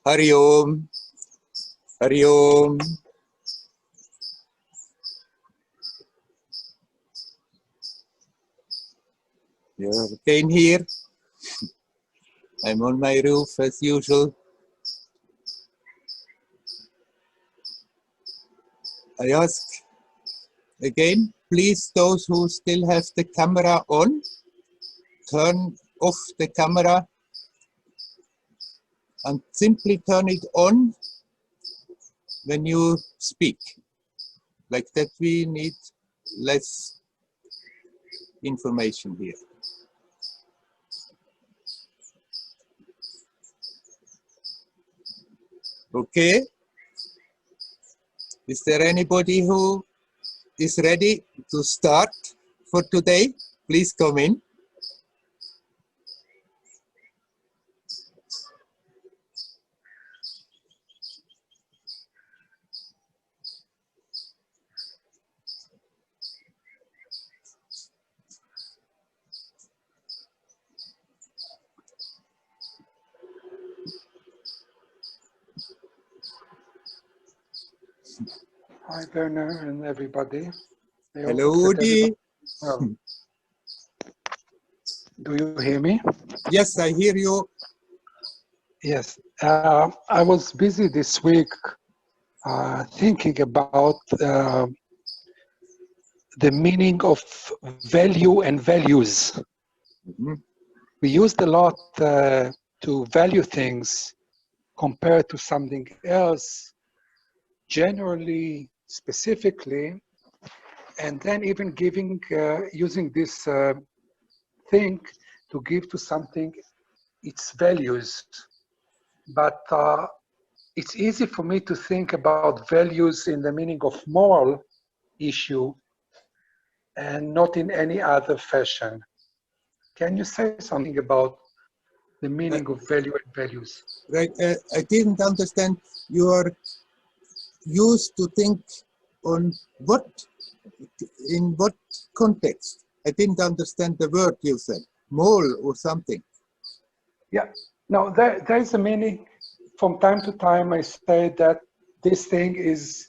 Hari Om. Hari Om. You're again here. I'm on my roof as usual. I ask again, please, those who still have the camera on, turn off the camera and simply turn it on when you speak. Like that, we need less information here. Okay. Is there anybody who is ready to start for today? Please come in. Hi, Werner and everybody. Hello, Udi. Well, do you hear me? Yes, I hear you. Yes. I was busy this week thinking about the meaning of value and values. Mm-hmm. We used a lot to value things compared to something else, generally, specifically, and then even giving, using this thing to give to something its values. But it's easy for me to think about values in the meaning of moral issue and not in any other fashion. Can you say something about the meaning of value and values? Right, I didn't understand. You are used to think on what, in what context? I didn't understand the word you said, mole or something. Yeah, no, there's a meaning. From time to time, I say that this thing is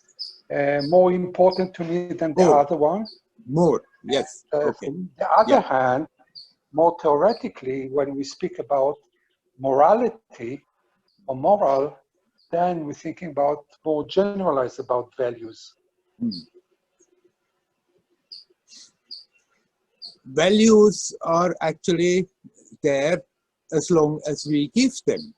more important to me than the other one. More, yes. Okay. On the other hand, more theoretically, when we speak about morality or moral, then we're thinking about more generalized about values. Values are actually there as long as we give them.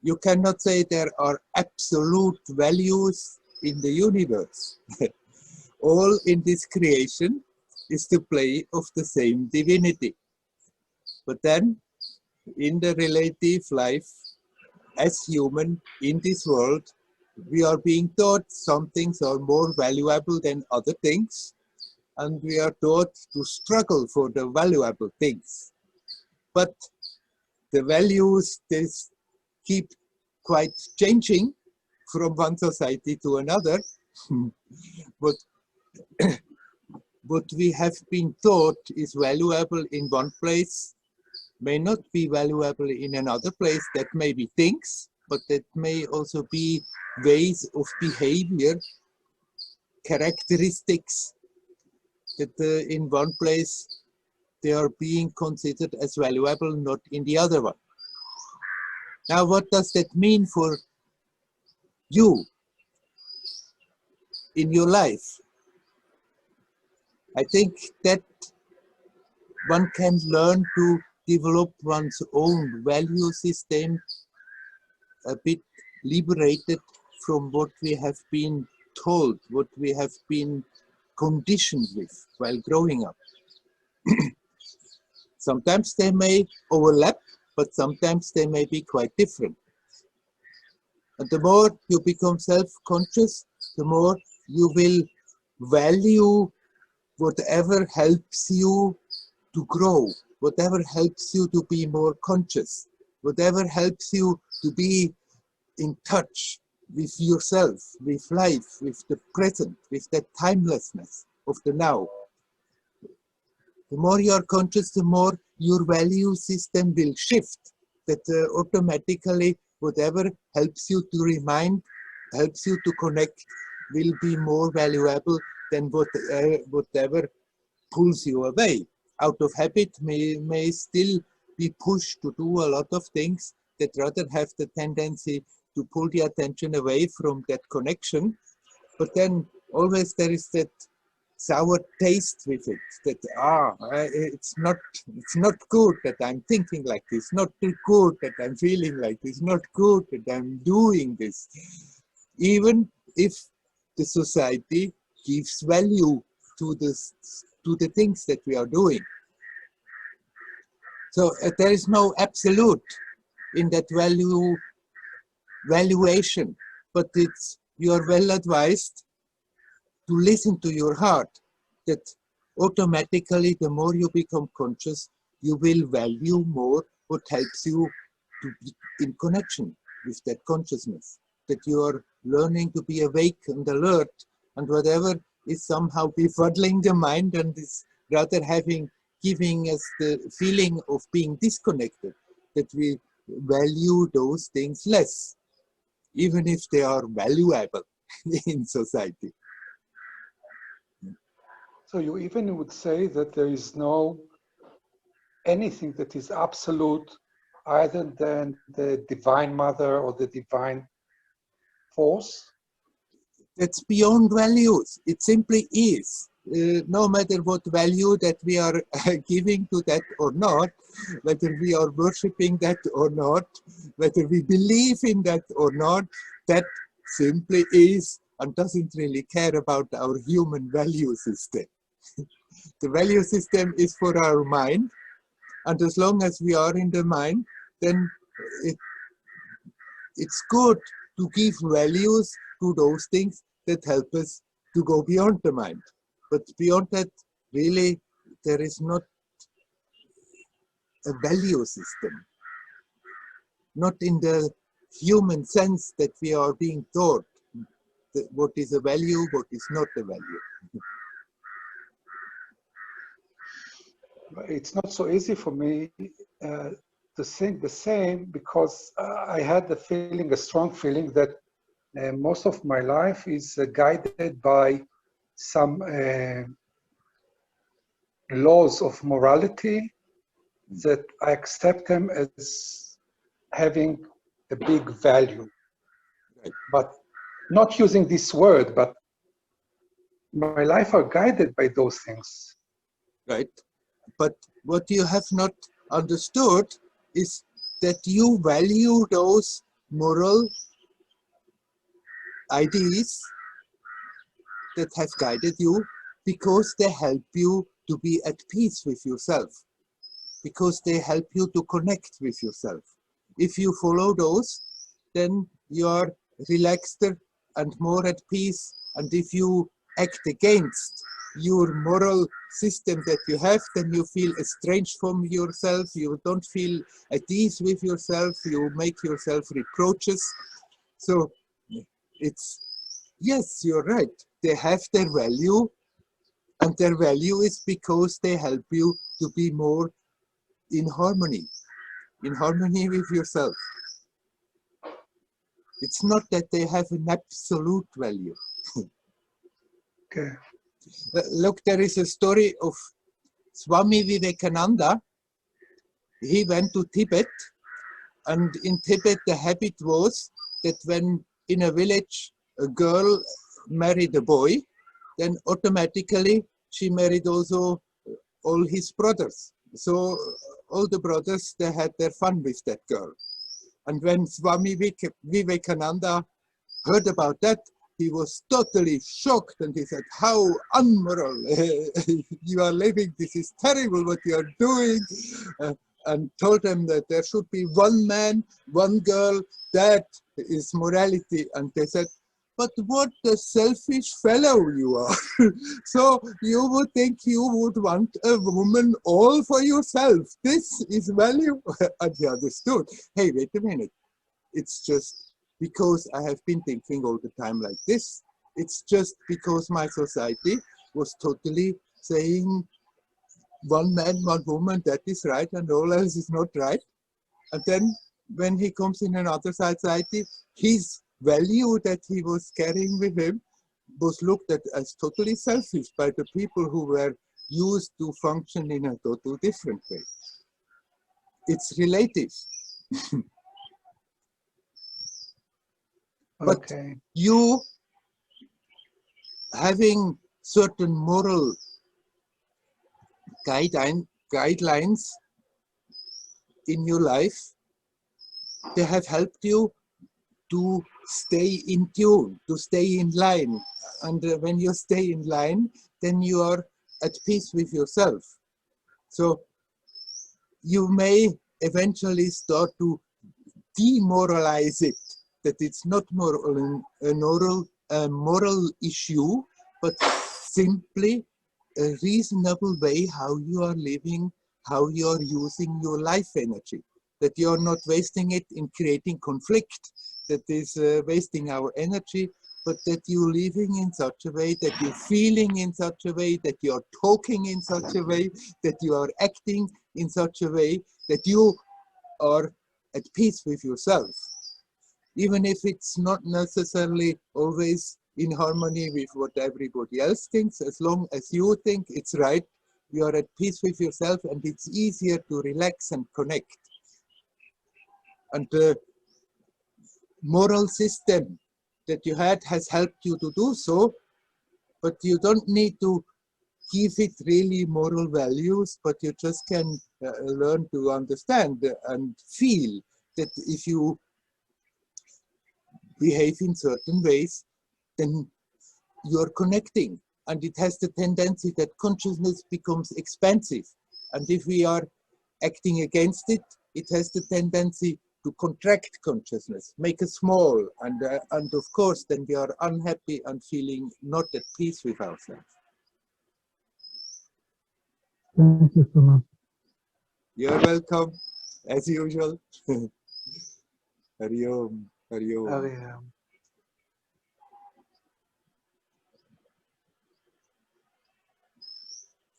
You cannot say there are absolute values in the universe. All in this creation is the play of the same divinity. But then, in the relative life, as human in this world, we are being taught some things are more valuable than other things, and we are taught to struggle for the valuable things. But the values, they keep quite changing from one society to another. But what we have been taught is valuable in one place may not be valuable in another place. That may be things, but that may also be ways of behavior, characteristics that in one place they are being considered as valuable, not in the other one. Now, what does that mean for you in your life? I think that one can learn to develop one's own value system a bit liberated from what we have been told, what we have been conditioned with while growing up. Sometimes they may overlap, but sometimes they may be quite different. And the more you become self-conscious, the more you will value whatever helps you to grow, whatever helps you to be more conscious, whatever helps you to be in touch with yourself, with life, with the present, with the timelessness of the now. The more you are conscious, the more your value system will shift. That automatically whatever helps you to remind, helps you to connect, will be more valuable than whatever pulls you away. Out of habit may still be pushed to do a lot of things that rather have the tendency to pull the attention away from that connection. But then always there is that sour taste with it, that it's not good that I'm thinking like this, not good that I'm feeling like this, not good that I'm doing this, even if the society gives value to the things that we are doing. So there is no absolute in that valuation, but you are well advised to listen to your heart, that automatically the more you become conscious, you will value more what helps you to be in connection with that consciousness, that you are learning to be awake and alert, and whatever is somehow befuddling the mind and is rather giving us the feeling of being disconnected, that we value those things less, even if they are valuable in society. So you even would say that there is no anything that is absolute other than the divine mother or the divine force? That's beyond values. It simply is. No matter what value that we are giving to that or not, whether we are worshipping that or not, whether we believe in that or not, that simply is and doesn't really care about our human value system. The value system is for our mind, and as long as we are in the mind, then it's good to give values to those things that help us to go beyond the mind. But beyond that, really, there is not a value system. Not in the human sense that we are being taught what is a value, what is not a value. It's not so easy for me to think the same, because I had the feeling, a strong feeling, that most of my life is guided by some laws of morality that I accept them as having a big value. Right. But not using this word, but my life are guided by those things. Right? But what you have not understood is that you value those moral ideas that have guided you because they help you to be at peace with yourself, because they help you to connect with yourself. If you follow those, then you are relaxed and more at peace. And if you act against your moral system that you have, then you feel estranged from yourself, you don't feel at ease with yourself, you make yourself reproaches. So it's, yes, you're right, they have their value, and their value is because they help you to be more in harmony with yourself. It's not that they have an absolute value. Okay. Look, there is a story of Swami Vivekananda. He went to Tibet, and in Tibet the habit was that when in a village a girl married a boy, then automatically she married also all his brothers. So all the brothers, they had their fun with that girl. And when Swami Vivekananda heard about that, he was totally shocked, and he said, how unmoral you are living, this is terrible what you are doing, and told them that there should be one man, one girl, that is morality. And they said, but what a selfish fellow you are. So you would think you would want a woman all for yourself. This is value. And he understood, hey, wait a minute. It's just because I have been thinking all the time like this. It's just because my society was totally saying one man, one woman, that is right, and all else is not right. And then when he comes in another society, his value that he was carrying with him was looked at as totally selfish by the people who were used to function in a totally different way. It's relative. But Okay. you having certain moral guidelines in your life, they have helped you to stay in tune, to stay in line. And when you stay in line, then you are at peace with yourself. So you may eventually start to demoralize it, that it's not a moral issue, but simply a reasonable way how you are living, how you are using your life energy, that you are not wasting it in creating conflict, that is wasting our energy, but that you're living in such a way, that you're feeling in such a way, that you are talking in such a way, that you are acting in such a way, that you are at peace with yourself. Even if it's not necessarily always in harmony with what everybody else thinks, as long as you think it's right, you are at peace with yourself, and it's easier to relax and connect. And the moral system that you had has helped you to do so, but you don't need to give it really moral values, but you just can learn to understand and feel that if you behave in certain ways, then you're connecting. And it has the tendency that consciousness becomes expansive. And if we are acting against it, it has the tendency to contract consciousness, make it small. And of course, then we are unhappy and feeling not at peace with ourselves. Thank you so much. You're welcome, as usual. Hari Om, Hari Om.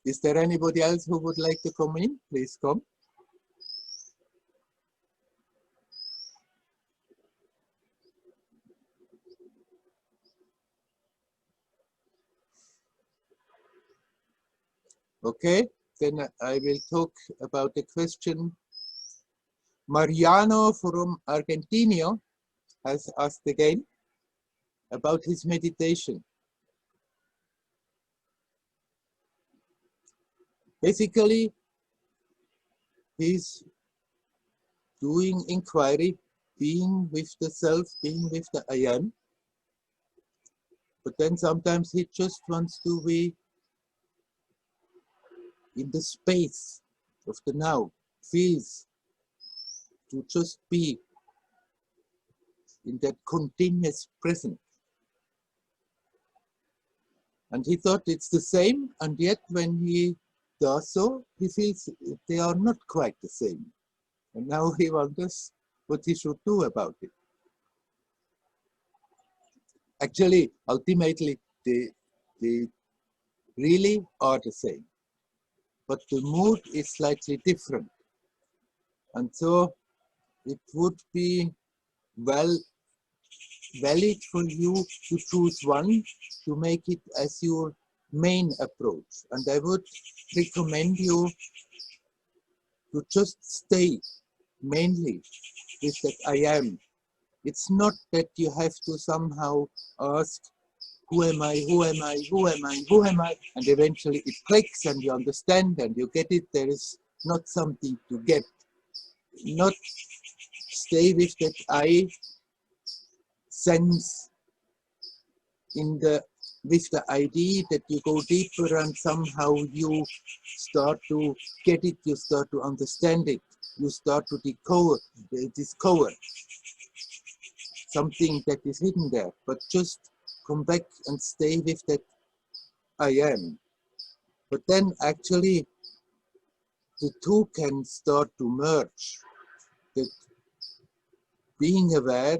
Is there anybody else who would like to come in? Please come. Okay, then I will talk about the question. Mariano from Argentina has asked again about his meditation. Basically, he's doing inquiry, being with the self, being with the I am. But then sometimes he just wants to be in the space of the now, feels to just be in that continuous present. And he thought it's the same, and yet when he does so, he feels they are not quite the same. And now he wonders what he should do about it. Actually, ultimately, they really are the same. But the mood is slightly different. And so it would be valid for you to choose one to make it as your main approach. And I would recommend you to just stay mainly with that I am. It's not that you have to somehow ask, who am I, who am I, who am I, who am I? And eventually it clicks and you understand and you get it. There is not something to get. Not stay with that I sense with the idea that you go deeper and somehow you start to get it, you start to understand it, you start to discover something that is hidden there, but just come back and stay with that I am. But then actually the two can start to merge, that being aware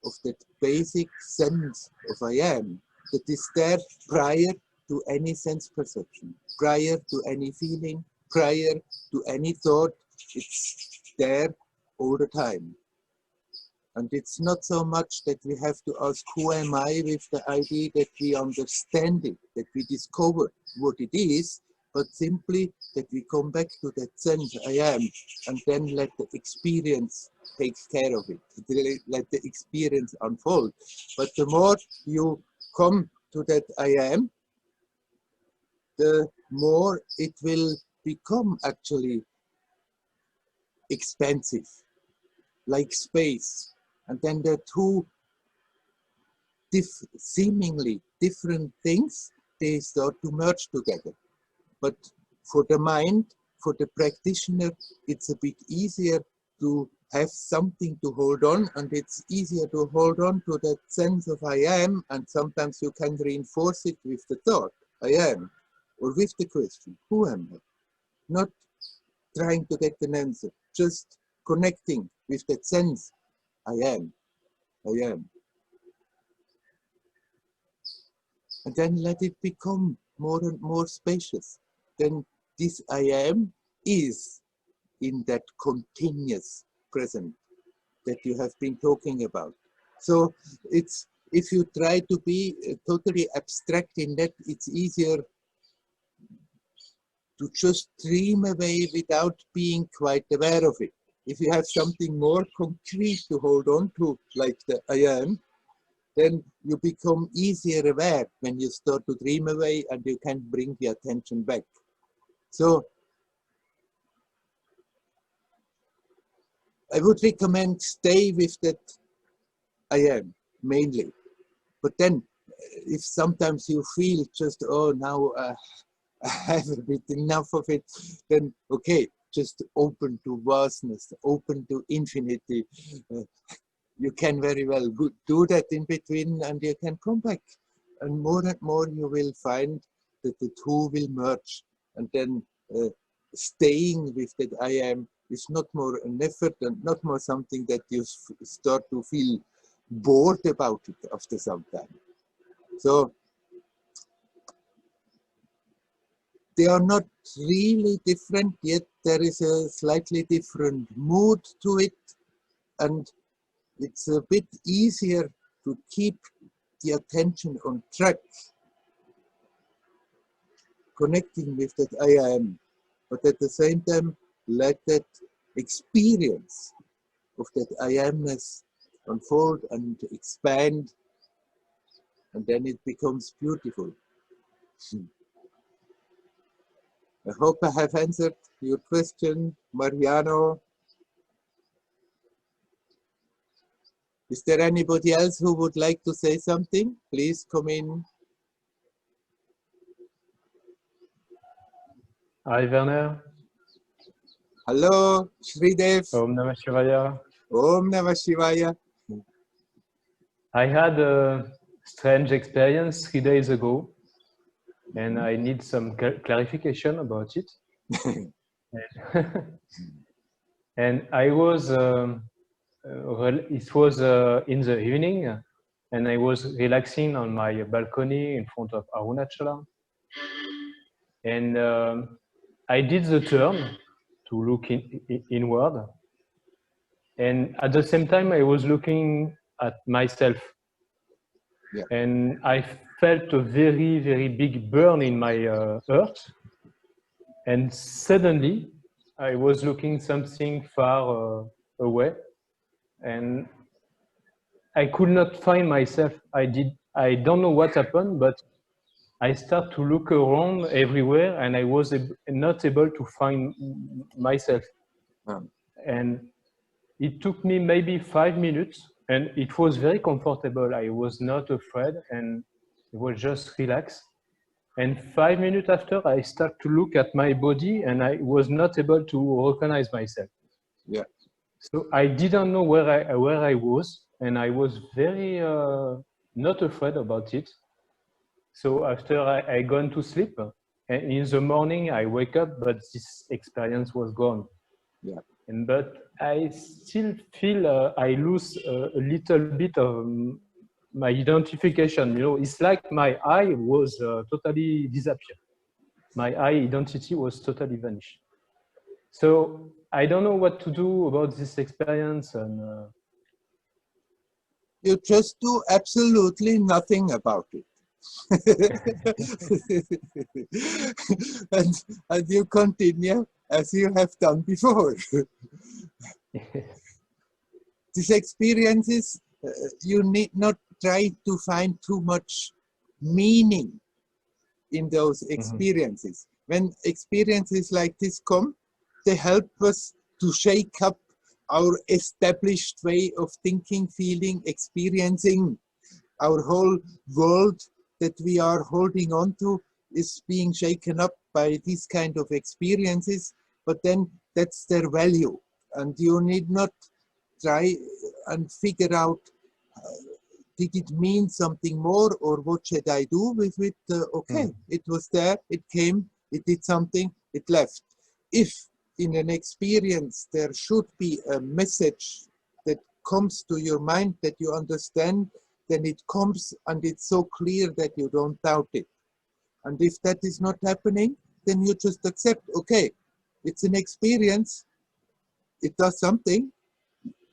of that basic sense of I am, that is there prior to any sense perception, prior to any feeling, prior to any thought. It's there all the time. And it's not so much that we have to ask, who am I, with the idea that we understand it, that we discover what it is, but simply that we come back to that sense, I am, and then let the experience take care of it, let the experience unfold. But the more you come to that I am, the more it will become actually expansive, like space. And then the two seemingly different things, they start to merge together. But for the mind, for the practitioner, it's a bit easier to have something to hold on, and it's easier to hold on to that sense of I am, and sometimes you can reinforce it with the thought, I am, or with the question, who am I? Not trying to get an answer, just connecting with that sense, I am, I am. And then let it become more and more spacious. Then this I am is in that continuous present that you have been talking about. So it's, if you try to be totally abstract in that, it's easier to just dream away without being quite aware of it. If you have something more concrete to hold on to, like the I am, then you become easier aware when you start to dream away, and you can bring the attention back. So I would recommend stay with that I am mainly. But then if sometimes you feel just, oh, now I have a bit enough of it, then okay, just open to vastness, open to infinity. You can very well do that in between, and you can come back. And more you will find that the two will merge. And then staying with that I am is not more an effort, and not more something that you start to feel bored about it after some time. So they are not really different, yet there is a slightly different mood to it, and it's a bit easier to keep the attention on track, connecting with that I am, but at the same time, let that experience of that I amness unfold and expand, and then it becomes beautiful. I hope I have answered your question, Mariano. Is there anybody else who would like to say something? Please come in. Hi, Werner. Hello, Shridev. Om Namah Shivaya. Om Namah Shivaya. I had a strange experience 3 days ago, and I need some clarification about it. And I was, it was in the evening, and I was relaxing on my balcony in front of Arunachala. And I did the turn to look inward. And at the same time, I was looking at myself. Yeah. And I felt a very, very big burn in my heart. And suddenly, I was looking something far away. And I could not find myself. I don't know what happened, but I start to look around everywhere, and I was not able to find myself. And it took me maybe 5 minutes, and it was very comfortable. I was not afraid, and it was just relaxed. And 5 minutes after, I start to look at my body, and I was not able to recognize myself. Yeah. So I didn't know where I was, and I was very not afraid about it. So after I gone to sleep, and in the morning I wake up, but this experience was gone. Yeah. But I still feel I lose a little bit of my identification. You know, it's like my I was totally disappeared. My I identity was totally vanished. So I don't know what to do about this experience, and You just do absolutely nothing about it. and you continue as you have done before. These experiences, you need not try to find too much meaning in those experiences. When experiences like this come, they help us to shake up our established way of thinking, feeling, experiencing. Our whole world that we are holding on to is being shaken up by these kind of experiences, but then that's their value. And you need not try and figure out, did it mean something more, or what should I do with it? Okay, it was there, it came, it did something, it left. If in an experience there should be a message that comes to your mind that you understand, then it comes and it's so clear that you don't doubt it. And if that is not happening, then you just accept, okay, it's an experience, it does something.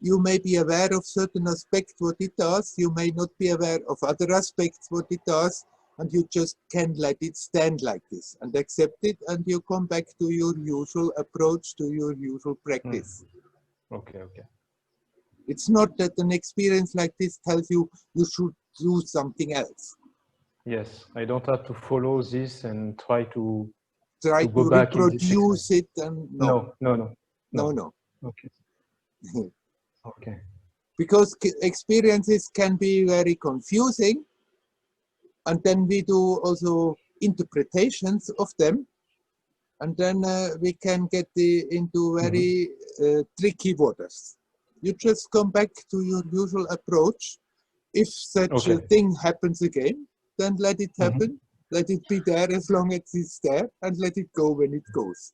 You may be aware of certain aspects what it does, you may not be aware of other aspects what it does, and you just can let it stand like this and accept it, and you come back to your usual approach, to your usual practice. Okay, okay. It's not that an experience like this tells you you should do something else. Yes, I don't have to follow this and try to Try go to back in this reproduce it, and no. No. Okay. Okay. Because experiences can be very confusing, and then we do also interpretations of them, and then we can get into very tricky waters. You just come back to your usual approach. If such a thing happens again, then let it happen. Let it be there as long as it's there, and let it go when it goes.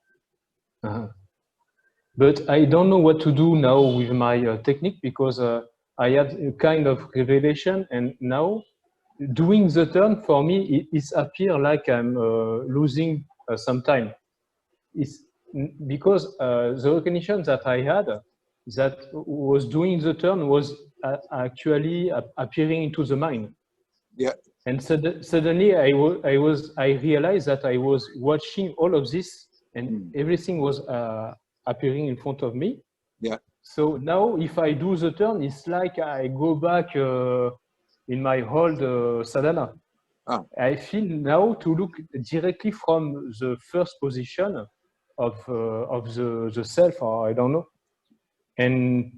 But I don't know what to do now with my technique, because I had a kind of revelation, and now doing the turn for me is appear like I'm losing some time. It's because the recognition that I had that was doing the turn was actually appearing into the mind. Yeah. And suddenly I realized that I was watching all of this, and everything was appearing in front of me. Yeah. So now if I do the turn, it's like I go back in my old sadhana. I feel now to look directly from the first position of the self, or I don't know. And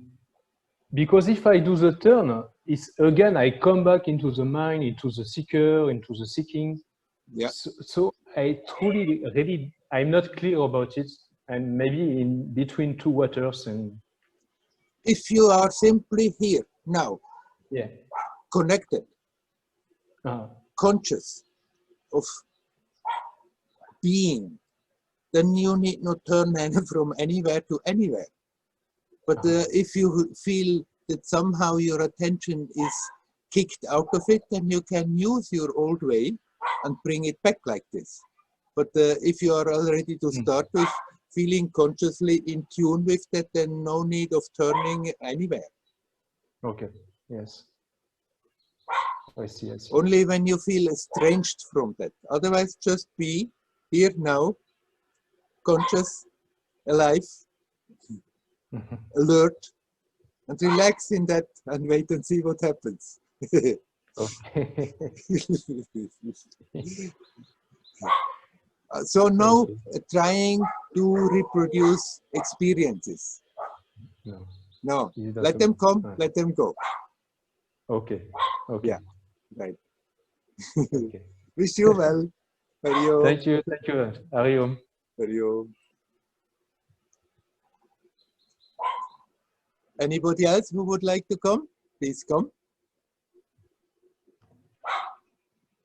because if I do the turn, it's again, I come back into the mind, into the seeker, into the seeking. Yeah. So I truly, really, I'm not clear about it, and maybe in between two waters. And if you are simply here now, connected, conscious of being, then you need not turn from anywhere to anywhere. But if you feel that somehow your attention is kicked out of it, then you can use your old way and bring it back like this. But if you are already to start with feeling consciously in tune with that, then no need of turning anywhere. Okay, yes. I see. Only when you feel estranged from that. Otherwise, just be here now, conscious, alive, alert, and relax in that, and wait and see what happens. Okay. So now trying to reproduce experiences. No. Let them come, let them go. Okay. Yeah, right. Okay. Wish you well. Hariom. Thank you. Hariom. Hariom. Anybody else who would like to come? Please come.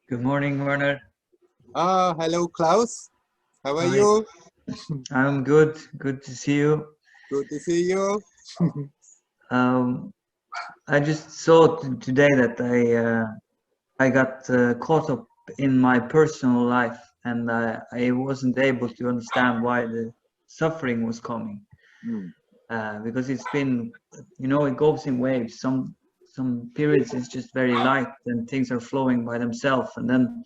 Good morning, Werner. Hello, Klaus. How are Hi. you? I'm good. Good to see you. Good to see you. I just saw today that I got caught up in my personal life, and I wasn't able to understand why the suffering was coming. because it's been, you know, it goes in waves. Some periods it's just very light and things are flowing by themselves, and then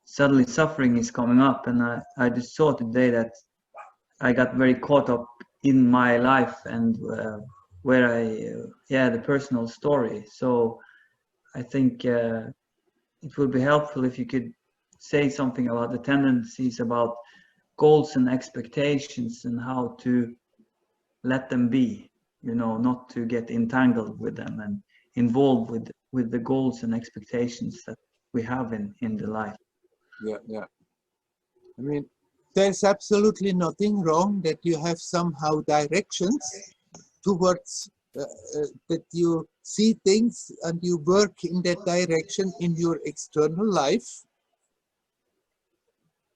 suddenly suffering is coming up. And I just saw today that I got very caught up in my life and where the personal story. So I think it would be helpful if you could say something about the tendencies, about goals and expectations, and how to let them be, you know, not to get entangled with them and involved with the goals and expectations that we have in the life. Yeah. I mean, there's absolutely nothing wrong that you have somehow directions towards that you see things and you work in that direction in your external life,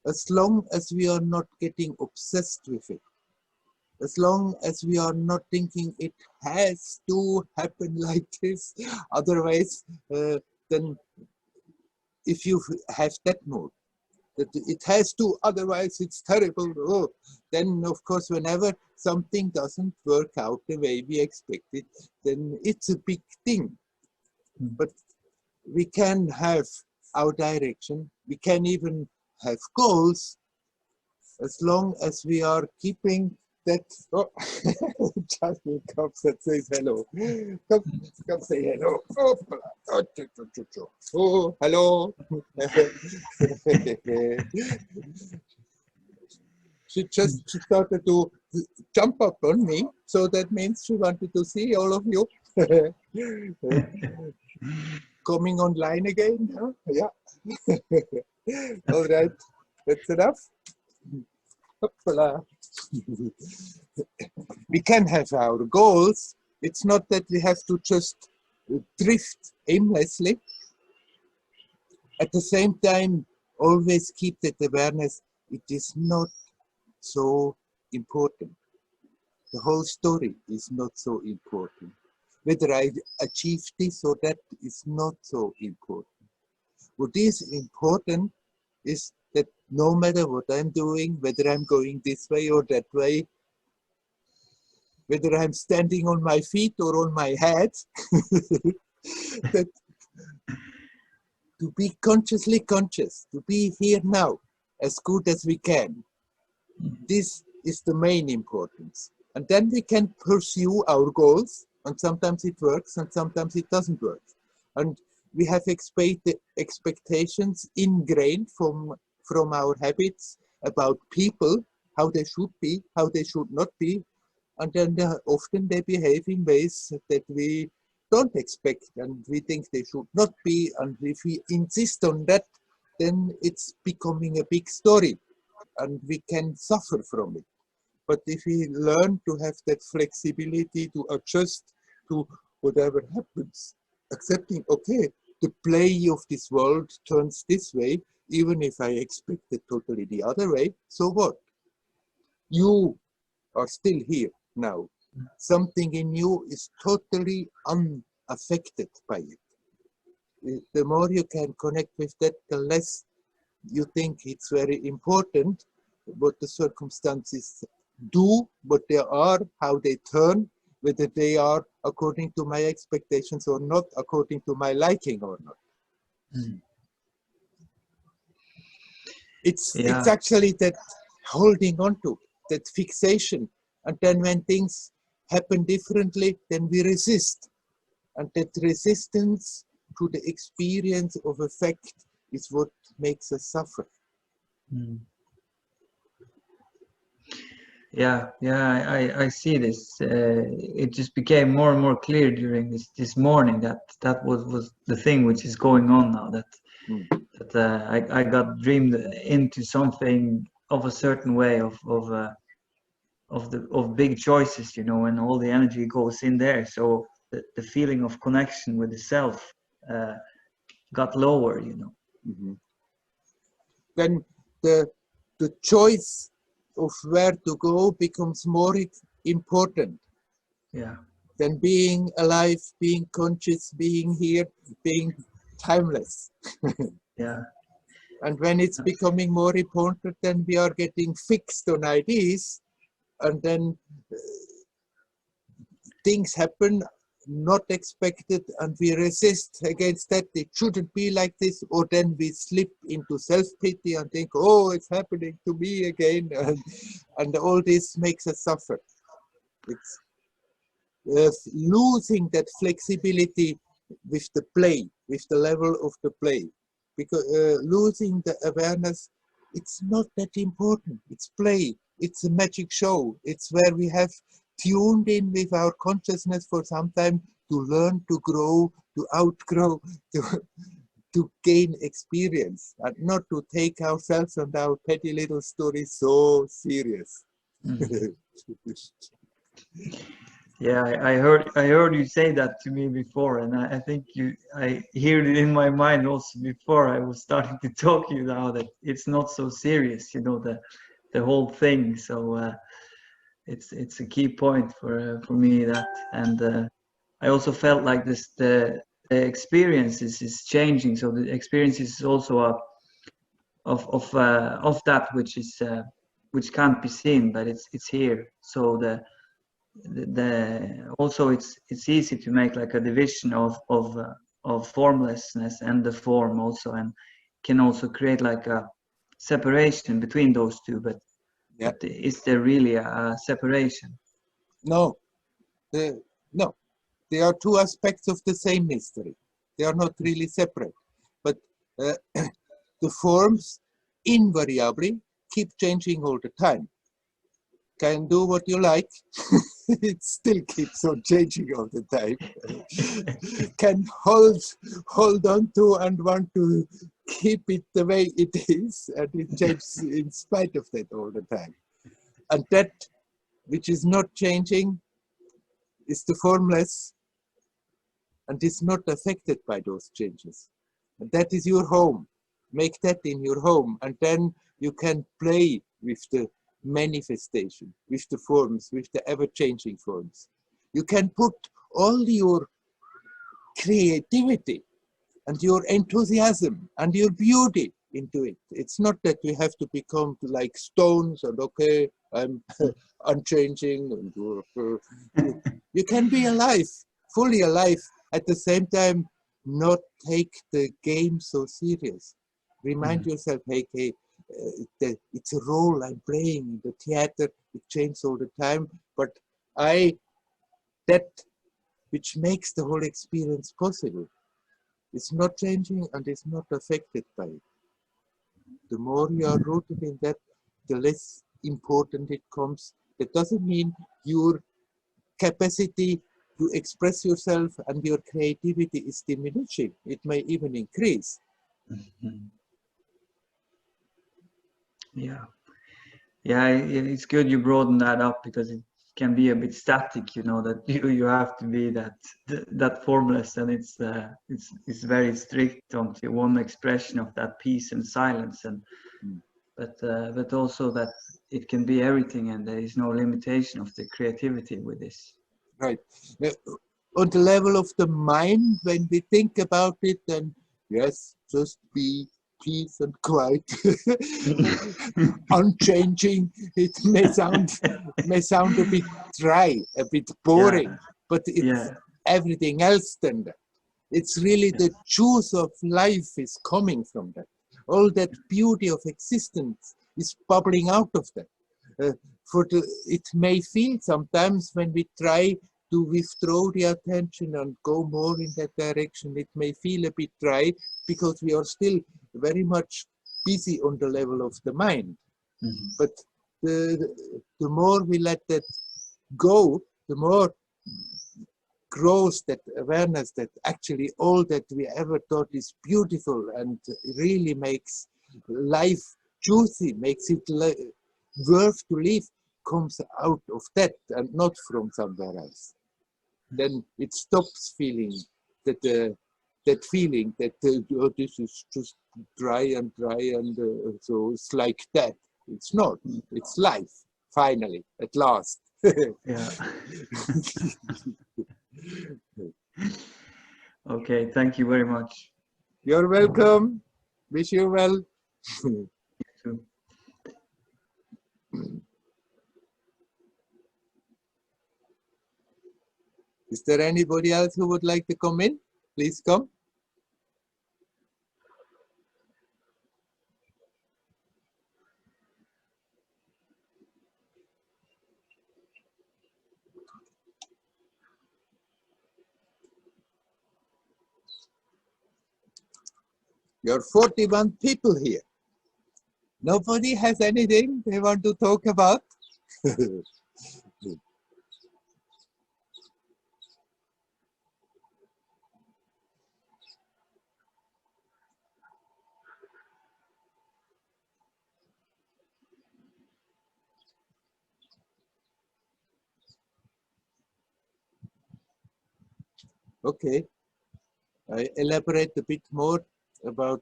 as long as we are not getting obsessed with it, as long as we are not thinking it has to happen like this, otherwise then if you have that mood that it has to, otherwise it's terrible, then of course whenever something doesn't work out the way we expected, then it's a big thing. But we can have our direction, we can even have goals, as long as we are keeping that. Jasmine comes and says hello. Come say hello. Oh, hello. She started to jump up on me, so that means she wanted to see all of you. Coming online again, huh? Yeah. All right, that's enough. Hoppala. We can have our goals. It's not that we have to just drift aimlessly. At the same time, always keep that awareness. It is not so important. The whole story is not so important. Whether I achieve this or that is not so important. What is important is that no matter what I'm doing, whether I'm going this way or that way, whether I'm standing on my feet or on my head, that to be consciously conscious, to be here now as good as we can. This is the main importance. And then we can pursue our goals, and sometimes it works and sometimes it doesn't work. And we have expectations ingrained from our habits about people, how they should be, how they should not be. And then often they behave in ways that we don't expect and we think they should not be. And if we insist on that, then it's becoming a big story and we can suffer from it. But if we learn to have that flexibility to adjust to whatever happens, accepting, okay, the play of this world turns this way, even if I expect it totally the other way, so what? You are still here now. Something in you is totally unaffected by it. The more you can connect with that, the less you think it's very important what the circumstances do, what they are, how they turn, whether they are according to my expectations or not, according to my liking or not. It's actually that holding on to, that fixation. And then when things happen differently, then we resist. And that resistance to the experience of effect is what makes us suffer. I see this. It just became more and more clear during this morning that was the thing which is going on now. That I got dreamed into something of a certain way of big choices, you know, and all the energy goes in there. So the feeling of connection with the self got lower, you know. Then the choice of where to go becomes more important. Than being alive, being conscious, being here, being timeless. And when it's becoming more important, then we are getting fixed on ideas and then things happen not expected, and we resist against that. It shouldn't be like this, or then we slip into self-pity and think, oh, it's happening to me again, and all this makes us suffer. It's losing that flexibility with the play, with the level of the play, because losing the awareness, it's not that important. It's play, it's a magic show. It's where we have tuned in with our consciousness for some time to learn, to grow, to outgrow, to gain experience, and not to take ourselves and our petty little stories so serious. Mhm. Yeah, I heard you say that to me before, and I think I heard it in my mind also before I was starting to talk to you now, that it's not so serious, you know, the whole thing. So it's a key point for me, that, and I also felt like this the experience is changing. So the experience is also of that which is which can't be seen, but it's here. So also it's easy to make like a division of formlessness and the form also, and can also create like a separation between those two. But, Yeah. but is there really a separation? No, no, they are two aspects of the same mystery. They are not really separate, but the forms invariably keep changing all the time. Can do what you like, it still keeps on changing all the time. Can hold on to and want to keep it the way it is, and it changes in spite of that all the time. And that which is not changing is the formless, and is not affected by those changes. And that is your home. Make that in your home, and then you can play with the manifestation, with the forms, with the ever-changing forms. You can put all your creativity and your enthusiasm and your beauty into it. It's not that we have to become like stones and okay, I'm unchanging. And you can be alive, fully alive, at the same time not take the game so serious. Remind yourself, hey, it's a role I'm playing in the theater. It changes all the time, but that which makes the whole experience possible, it's not changing and it's not affected by it. The more you are rooted in that, the less important it comes. That doesn't mean your capacity to express yourself and your creativity is diminishing. It may even increase. Mhm. Yeah, it's good you broaden that up, because it can be a bit static, you know, that you have to be that formless, and it's very strict onto one expression of that peace and silence, and but also that it can be everything, and there is no limitation of the creativity with this. Right. On the level of the mind, when we think about it, then yes, just be peace and quiet, unchanging. It may sound a bit dry, a bit boring, but it's everything else than that. It's really the juice of life is coming from that. All that beauty of existence is bubbling out of that. It may feel sometimes when we try to withdraw the attention and go more in that direction, it may feel a bit dry because we are still very much busy on the level of the mind. Mm-hmm. But the more we let that go, the more grows that awareness that actually all that we ever thought is beautiful and really makes life juicy, makes it worth to live, comes out of that and not from somewhere else. Then it stops feeling that that feeling that oh, this is just dry and so it's like that. It's not. It's life. Finally, at last. Yeah. Okay. Thank you very much. You're welcome. Wish you well. You too. Is there anybody else who would like to come in? Please come. There are 41 people here. Nobody has anything they want to talk about? Okay, I elaborate a bit more about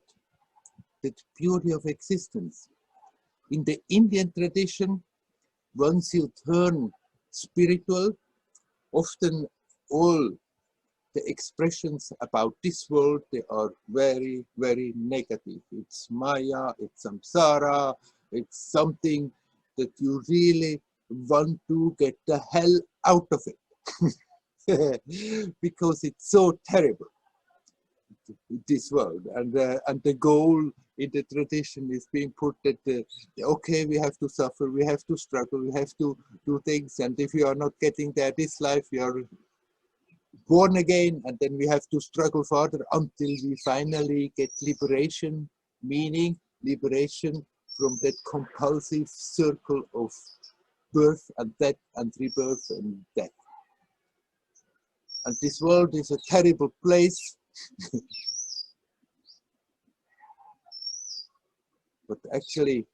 the beauty of existence. In the Indian tradition, once you turn spiritual, often all the expressions about this world, they are very, very negative. It's Maya, it's samsara, it's something that you really want to get the hell out of it because it's so terrible, this world. And the goal in the tradition is being put that, okay, we have to suffer, we have to struggle, we have to do things, and if you are not getting there this life, you are born again, and then we have to struggle further until we finally get liberation, meaning liberation from that compulsive circle of birth and death and rebirth and death. And this world is a terrible place. But actually,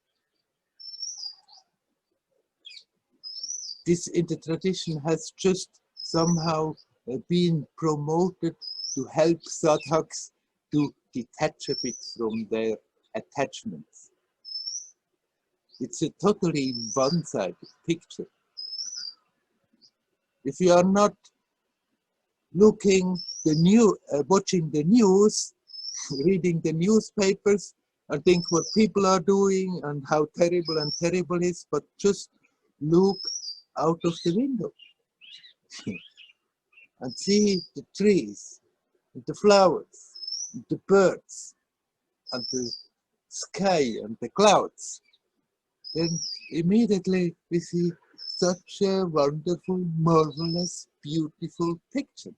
this in the tradition has just somehow been promoted to help sadhaks to detach a bit from their attachments. It's a totally one-sided picture. If you are not watching the news, reading the newspapers, and think what people are doing and how terrible and terrible it is, but just look out of the window and see the trees, and the flowers, and the birds, and the sky and the clouds, then immediately we see such a wonderful, marvelous, beautiful picture.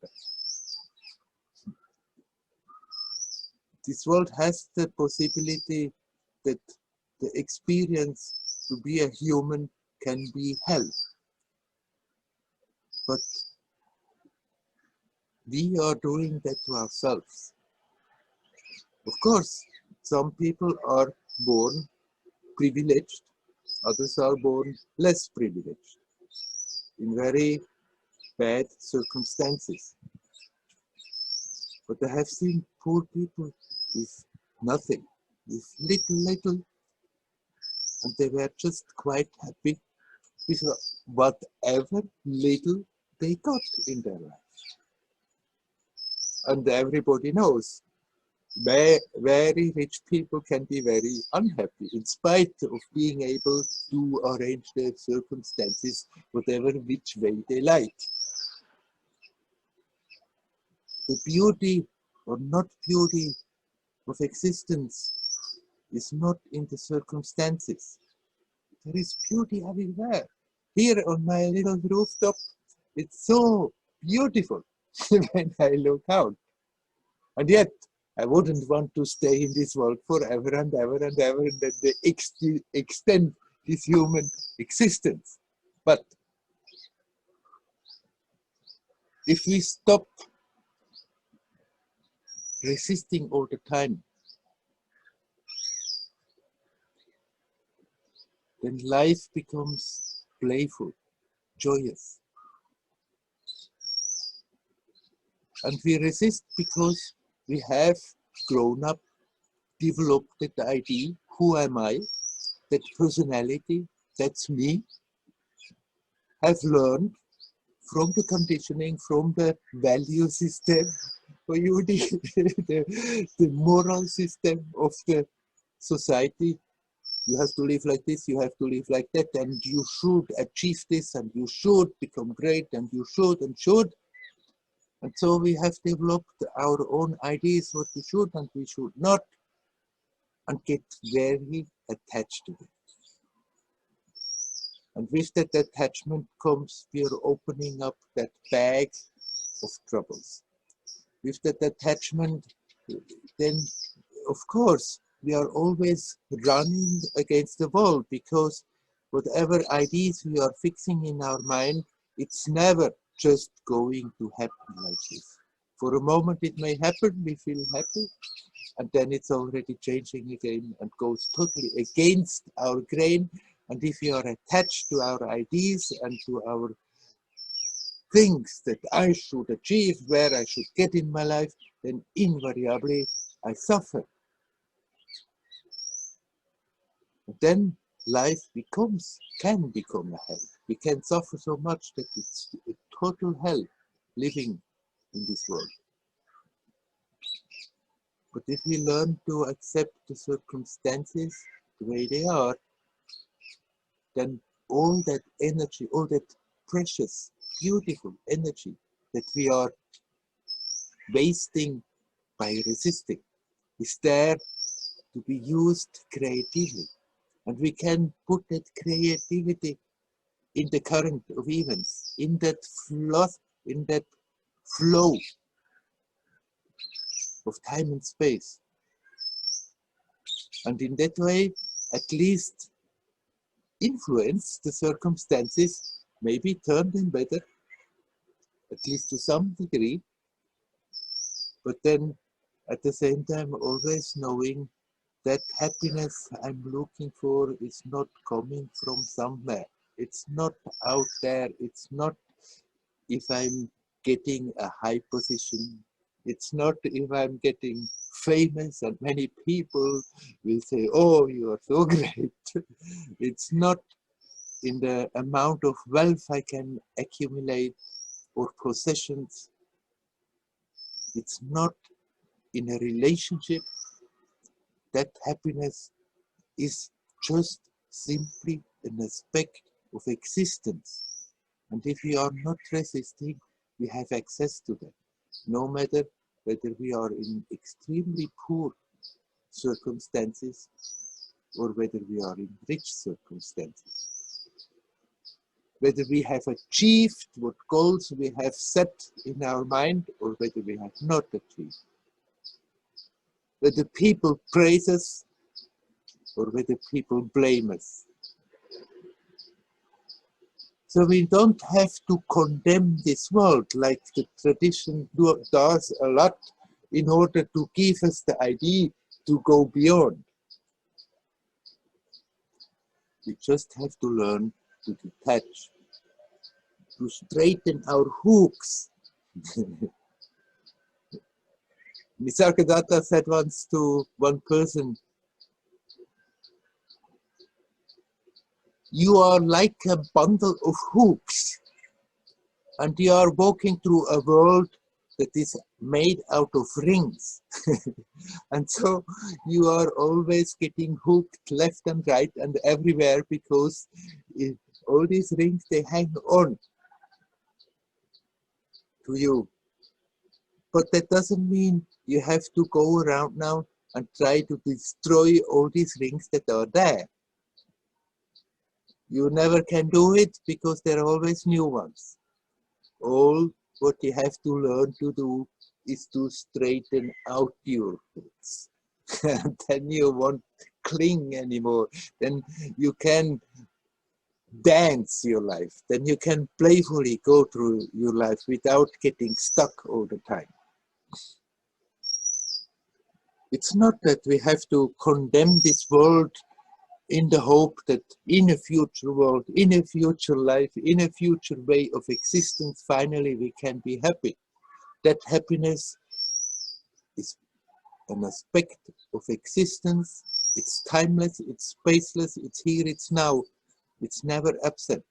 This world has the possibility that the experience to be a human can be hell. But we are doing that to ourselves. Of course, some people are born privileged, others are born less privileged, in very bad circumstances. But I have seen poor people with nothing, with little, and they were just quite happy with whatever little they got in their life. And everybody knows, very rich people can be very unhappy in spite of being able to arrange their circumstances whatever which way they like. The beauty or not beauty of existence is not in the circumstances. There is beauty everywhere. Here on my little rooftop, it's so beautiful when I look out. And yet, I wouldn't want to stay in this world forever and ever and ever, and then they extend this human existence. But if we stop resisting all the time, then life becomes playful, joyous. And we resist because we have grown up, developed that idea, who am I, that personality, that's me, have learned from the conditioning, from the value system, for you, the moral system of the society. You have to live like this, you have to live like that, and you should achieve this, and you should become great, and you should and should. And so we have developed our own ideas what we should and we should not, and get very attached to it. And with that attachment comes we are opening up that bag of troubles. With that attachment, then of course we are always running against the wall, because whatever ideas we are fixing in our mind, it's never just going to happen like this. For a moment it may happen, we feel happy, and then it's already changing again and goes totally against our grain. And if we are attached to our ideas and to our things that I should achieve, where I should get in my life, then invariably I suffer. And then life can become a hell. We can suffer so much that it's a total hell living in this world. But if we learn to accept the circumstances the way they are, then all that energy, all that precious, beautiful energy that we are wasting by resisting is there to be used creatively. And we can put that creativity in the current of events, in that flow of time and space. And in that way, at least influence the circumstances, maybe turn them better, at least to some degree, but then at the same time always knowing that happiness I'm looking for is not coming from somewhere. It's not out there. It's not if I'm getting a high position. It's not if I'm getting famous and many people will say, oh, you are so great. It's not in the amount of wealth I can accumulate or possessions. It's not in a relationship. That happiness is just simply an aspect of existence. And if we are not resisting, we have access to that, no matter whether we are in extremely poor circumstances or whether we are in rich circumstances. Whether we have achieved what goals we have set in our mind or whether we have not achieved. Whether people praise us or whether people blame us. So we don't have to condemn this world like the tradition does a lot in order to give us the idea to go beyond. We just have to learn to detach, to straighten our hooks. Nisargadatta said once to one person, you are like a bundle of hooks and you are walking through a world that is made out of rings. And so you are always getting hooked left and right and everywhere because all these rings, they hang on to you. But that doesn't mean you have to go around now and try to destroy all these rings that are there. You never can do it because there are always new ones. All what you have to learn to do is to straighten out your hooks. Then you won't cling anymore. Then you can dance your life. Then you can playfully go through your life without getting stuck all the time. It's not that we have to condemn this world in the hope that in a future world, in a future life, in a future way of existence, finally we can be happy. That happiness is an aspect of existence. It's timeless, it's spaceless, it's here, it's now. It's never absent.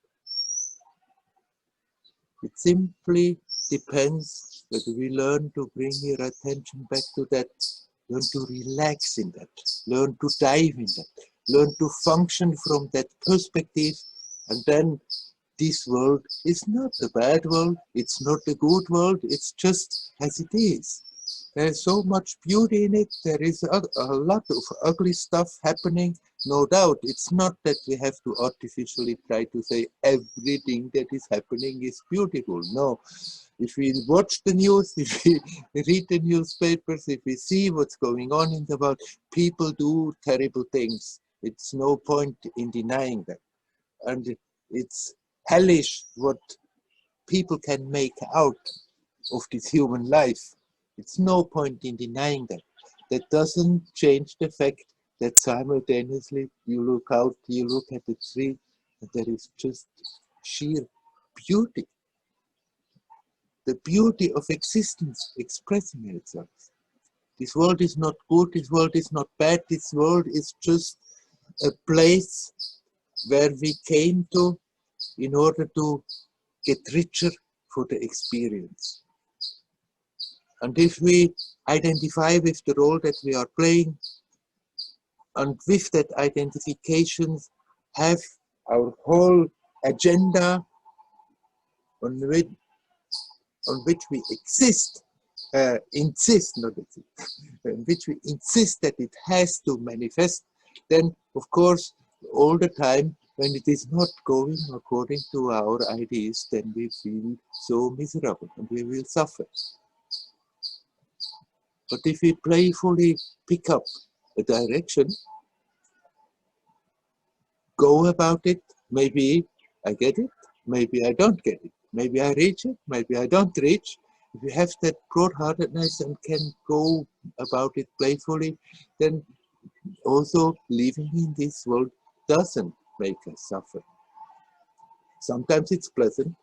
It simply depends whether we learn to bring your attention back to that, learn to relax in that, learn to dive in that, learn to function from that perspective, and then this world is not a bad world, it's not a good world, it's just as it is. There's so much beauty in it, there is a lot of ugly stuff happening, no doubt. It's not that we have to artificially try to say everything that is happening is beautiful, no. If we watch the news, if we read the newspapers, if we see what's going on in the world, people do terrible things. It's no point in denying that. And it's hellish what people can make out of this human life. It's no point in denying that. That doesn't change the fact that simultaneously you look out, you look at the tree, and there is just sheer beauty. The beauty of existence expressing itself. This world is not good, this world is not bad, this world is just a place where we came to in order to get richer for the experience. And if we identify with the role that we are playing, and with that identification have our whole agenda on which we insist that it has to manifest, then of course all the time when it is not going according to our ideas, then we feel so miserable and we will suffer. But if we playfully pick up a direction, go about it, maybe I get it, maybe I don't get it, maybe I reach it, maybe I don't reach. If you have that broad-heartedness and can go about it playfully, then also living in this world doesn't make us suffer. Sometimes it's pleasant,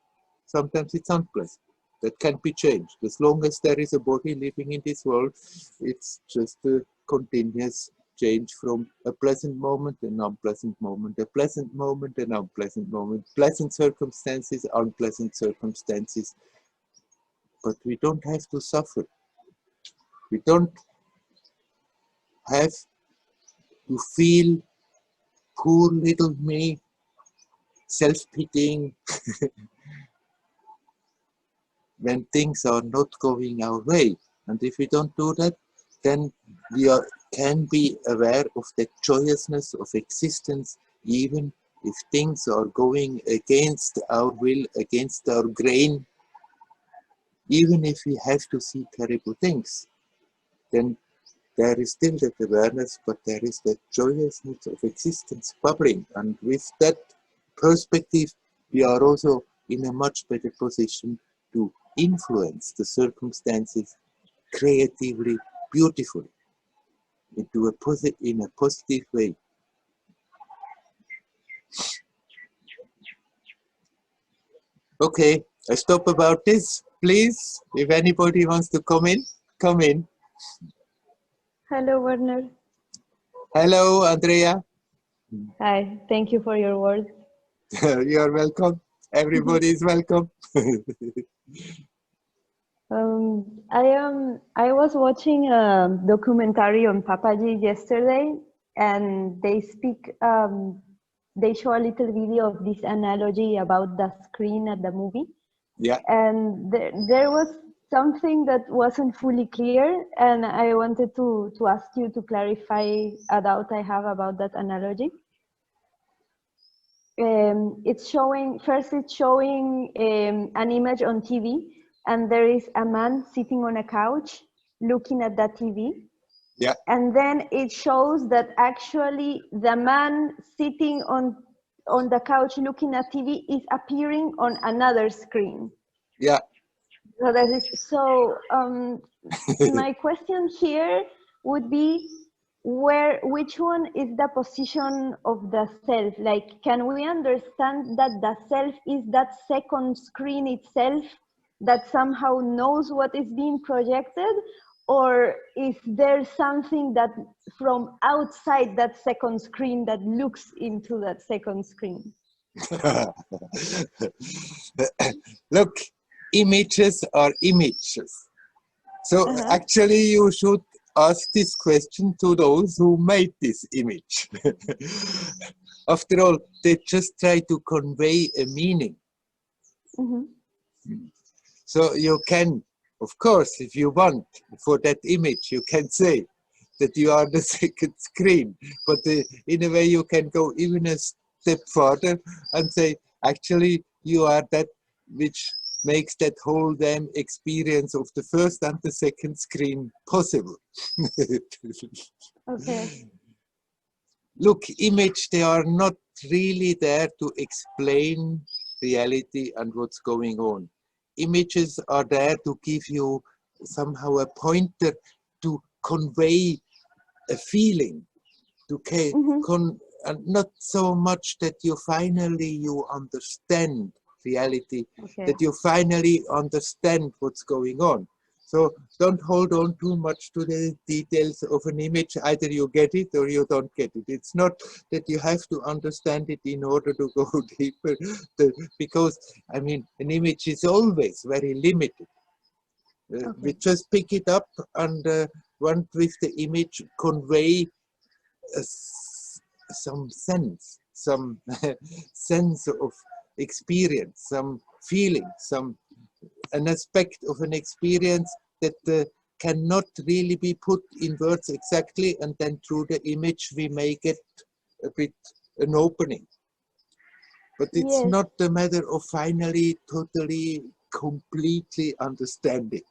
sometimes it's unpleasant. That can be changed. As long as there is a body living in this world, it's just a continuous change from a pleasant moment, an unpleasant moment, a pleasant moment, an unpleasant moment, pleasant circumstances, unpleasant circumstances. But we don't have to suffer. We don't have to feel poor little me, self-pitying, when things are not going our way. And if we don't do that, then we can be aware of the joyousness of existence, even if things are going against our will, against our grain, even if we have to see terrible things, then there is still that awareness, but there is that joyousness of existence bubbling. And with that perspective, we are also in a much better position to influence the circumstances creatively, beautifully, in a positive way. Okay, I stop about this. Please, if anybody wants to come in, come in. Hello, Werner. Hello, Andrea. Hi, thank you for your words. You're welcome. Everybody is welcome. I was watching a documentary on Papaji yesterday, and they show a little video of this analogy about the screen at the movie. Yeah. And there was something that wasn't fully clear, and I wanted to ask you to clarify a doubt I have about that analogy. It's showing an image on TV, and there is a man sitting on a couch looking at that TV. Yeah. And then it shows that actually the man sitting on the couch looking at TV is appearing on another screen. Yeah. So that is so. My question here would be, which one is the position of the self? Like, can we understand that the self is that second screen itself that somehow knows what is being projected? Or is there something that from outside that second screen that looks into that second screen? Look, images are images. So actually you should ask this question to those who made this image. After all, they just try to convey a meaning. Mhm. So you can, of course, if you want, for that image, you can say that you are the second screen. But in a way, you can go even a step further and say, actually, you are that which makes that whole damn experience of the first and the second screen possible. Okay. Look, image, they are not really there to explain reality and what's going on. Images are there to give you somehow a pointer to convey a feeling, to and not so much that you understand reality, Okay. that you finally understand what's going on. So don't hold on too much to the details of an image. Either you get it or you don't get it. It's not that you have to understand it in order to go deeper, because, I mean, an image is always very limited. We just pick it up and want with the image convey some sense, some sense of experience, some feeling, an aspect of an experience that cannot really be put in words exactly, and then through the image we make it a bit an opening. But it's Yes. not a matter of finally, totally, completely understanding.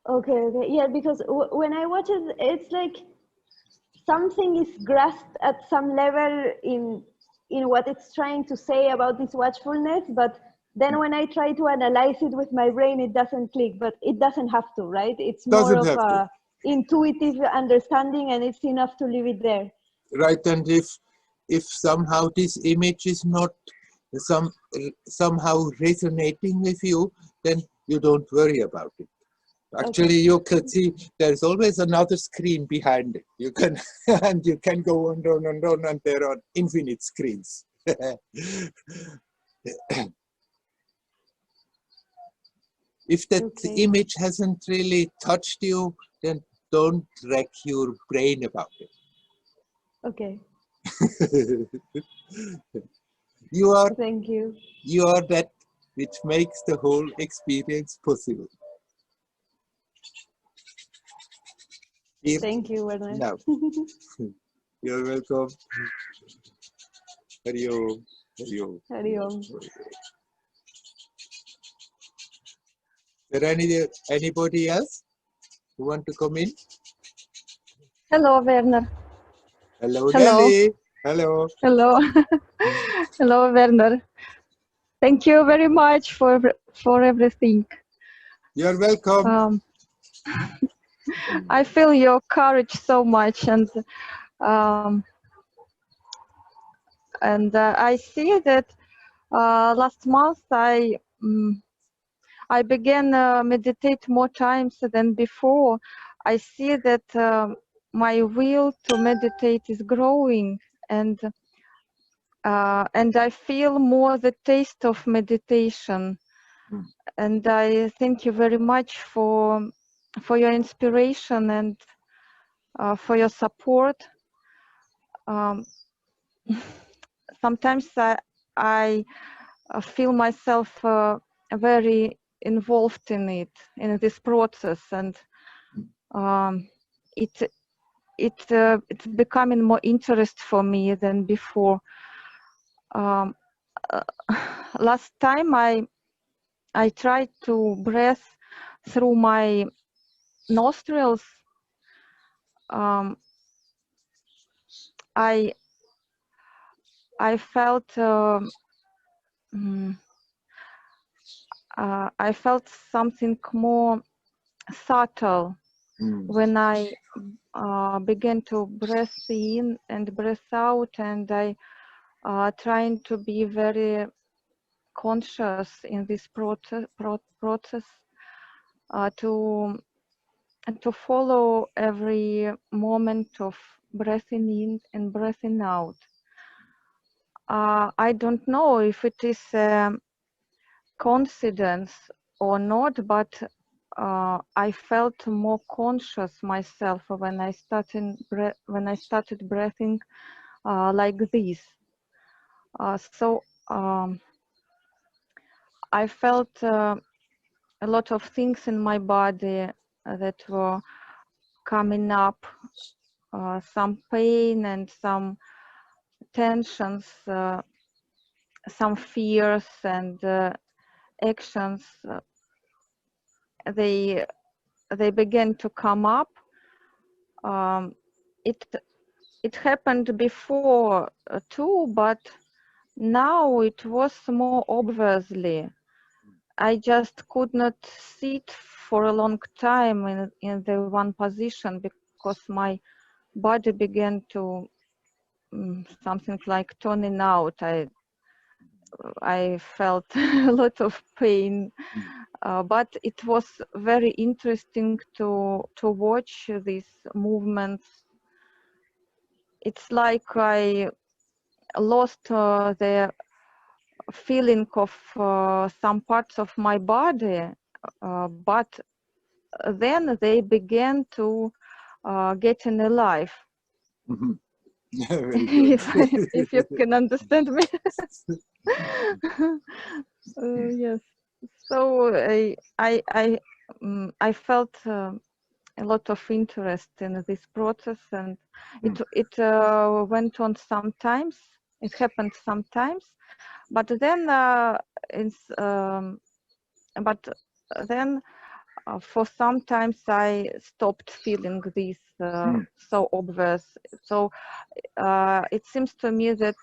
Okay. Yeah, because when I watch it, it's like something is grasped at some level in what it's trying to say about this watchfulness, but then when I try to analyze it with my brain, it doesn't click. But it doesn't have to, right? It's more Doesn't of have to. a intuitive understanding, and it's enough to leave it there. Right, and if somehow this image is not somehow resonating with you, then you don't worry about it. Actually, you can see there's always another screen behind it. You can and you can go on and on, and there are infinite screens. If that image hasn't really touched you, then don't wreck your brain about it. Okay. You are, Thank you. You are that which makes the whole experience possible. Here, Thank you, Werner. now. You're welcome. Hari Om. Hari Om. Hari Om. Is there anybody else who want to come in? Hello, Werner. Hello, Hello. Nelly. Hello. Hello. Hello, Werner. Thank you very much for everything. You're welcome. I feel your courage so much, and I see that last month I began meditate more times than before. I see that my will to meditate is growing, and I feel more the taste of meditation. And I thank you very much for your inspiration and for your support. Sometimes I feel myself very involved in this process, and it's becoming more interest for me than before. Last time I tried to breathe through my nostrils. I felt I felt something more subtle when I began to breathe in and breathe out, and I trying to be very conscious in this process to follow every moment of breathing in and breathing out. I don't know if it is coincidence or not, but I felt more conscious myself when I started breathing like this. So I felt a lot of things in my body that were coming up, some pain and some tensions, some fears and actions. They began to come up. It happened before too, but now it was more obviously. I just could not sit for a long time in the one position because my body began to something like toning out. I felt a lot of pain, but it was very interesting to watch these movements. It's like I lost the feeling of some parts of my body, but then they began to get in alive. Mhm. Very good. if you can understand me. Yes. So I felt a lot of interest in this process, and it went on sometimes. It happened sometimes, but then for sometimes I stopped feeling this so obvious. So it seems to me that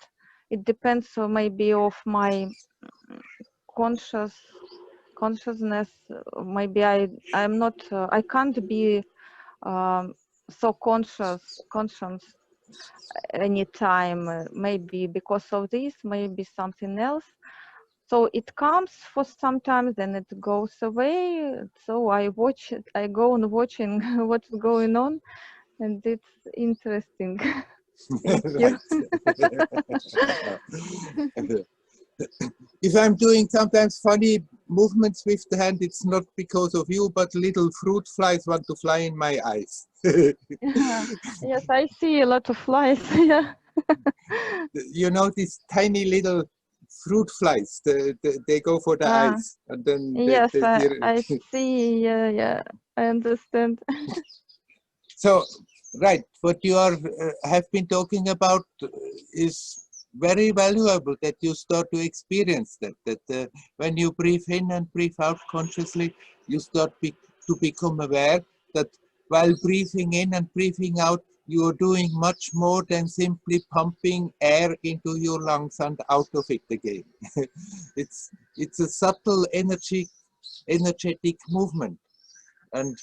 it depends maybe of my consciousness. Maybe I'm not. I can't be so conscious anytime. Maybe because of this. Maybe something else. So it comes for some time, then it goes away. So I watch it. I go on watching what's going on, and it's interesting. Thank you. If I'm doing sometimes funny movements with the hand, it's not because of you, but little fruit flies want to fly in my eyes. Yes, I see a lot of flies. Yeah. You know these tiny little fruit flies, they go for the eyes. And then yes, I see. Yeah, yeah, I understand. So, right, what you have been talking about is very valuable, that you start to experience that when you breathe in and breathe out consciously, you start to become aware that while breathing in and breathing out, you are doing much more than simply pumping air into your lungs and out of it again. It's a subtle energetic movement, and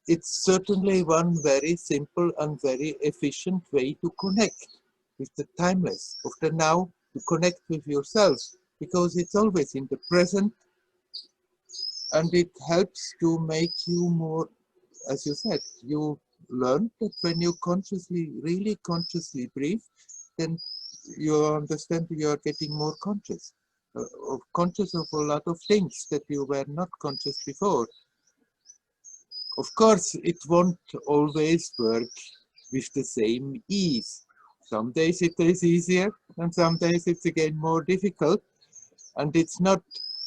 it's certainly one very simple and very efficient way to connect with the timeless of the now, to connect with yourself, because it's always in the present, and it helps to make you more, as you said, you learn that when you really consciously breathe, then you understand you are getting more conscious of a lot of things that you were not conscious before. Of course, it won't always work with the same ease. Some days it is easier, and some days it's again more difficult. And it's not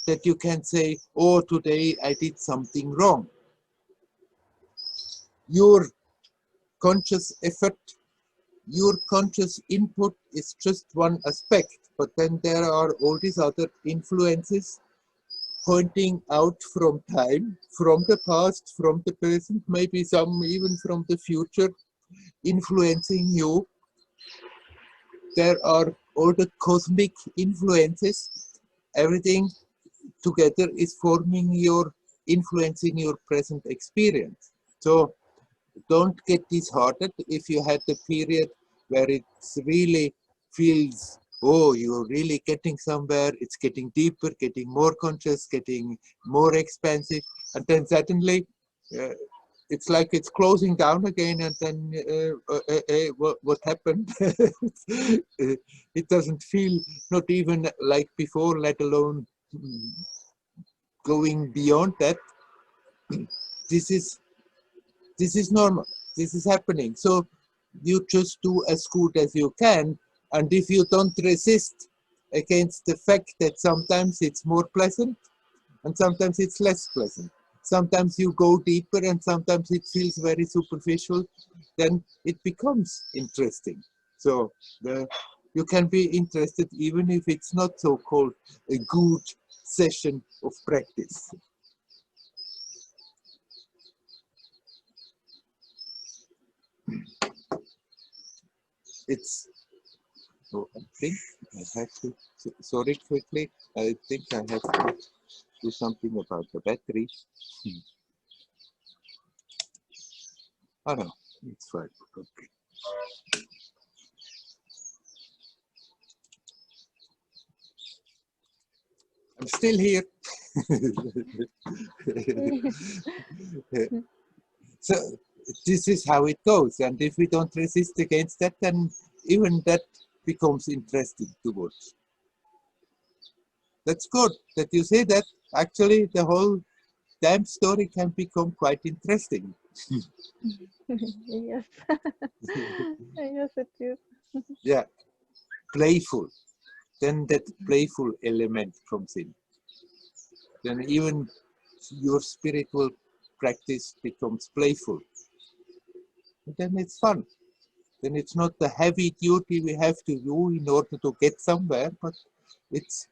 that you can say, oh, today I did something wrong. Your conscious effort, your conscious input is just one aspect, but then there are all these other influences pointing out from time, from the past, from the present, maybe some even from the future, influencing you. There are all the cosmic influences. Everything together is influencing your present experience. So don't get disheartened if you had a period where it really feels, oh, you're really getting somewhere, it's getting deeper, getting more conscious, getting more expansive, and then suddenly it's like it's closing down again, and then what happened? It doesn't feel not even like before, let alone going beyond that. This is normal. This is happening. So you just do as good as you can, and if you don't resist against the fact that sometimes it's more pleasant and sometimes it's less pleasant. Sometimes you go deeper and sometimes it feels very superficial, then it becomes interesting. So you can be interested even if it's not so-called a good session of practice. It's, oh, I think I have to, sorry quickly, I think I have to do something about the battery. Oh no, it's fine, okay. I'm still here. So this is how it goes, and if we don't resist against that, then even that becomes interesting to watch. That's good that you say that. Actually, the whole damn story can become quite interesting. Yes. Yes, it is. Yeah, playful. Then that playful element comes in. Then even your spiritual practice becomes playful. And then it's fun. Then it's not the heavy duty we have to do in order to get somewhere, but it's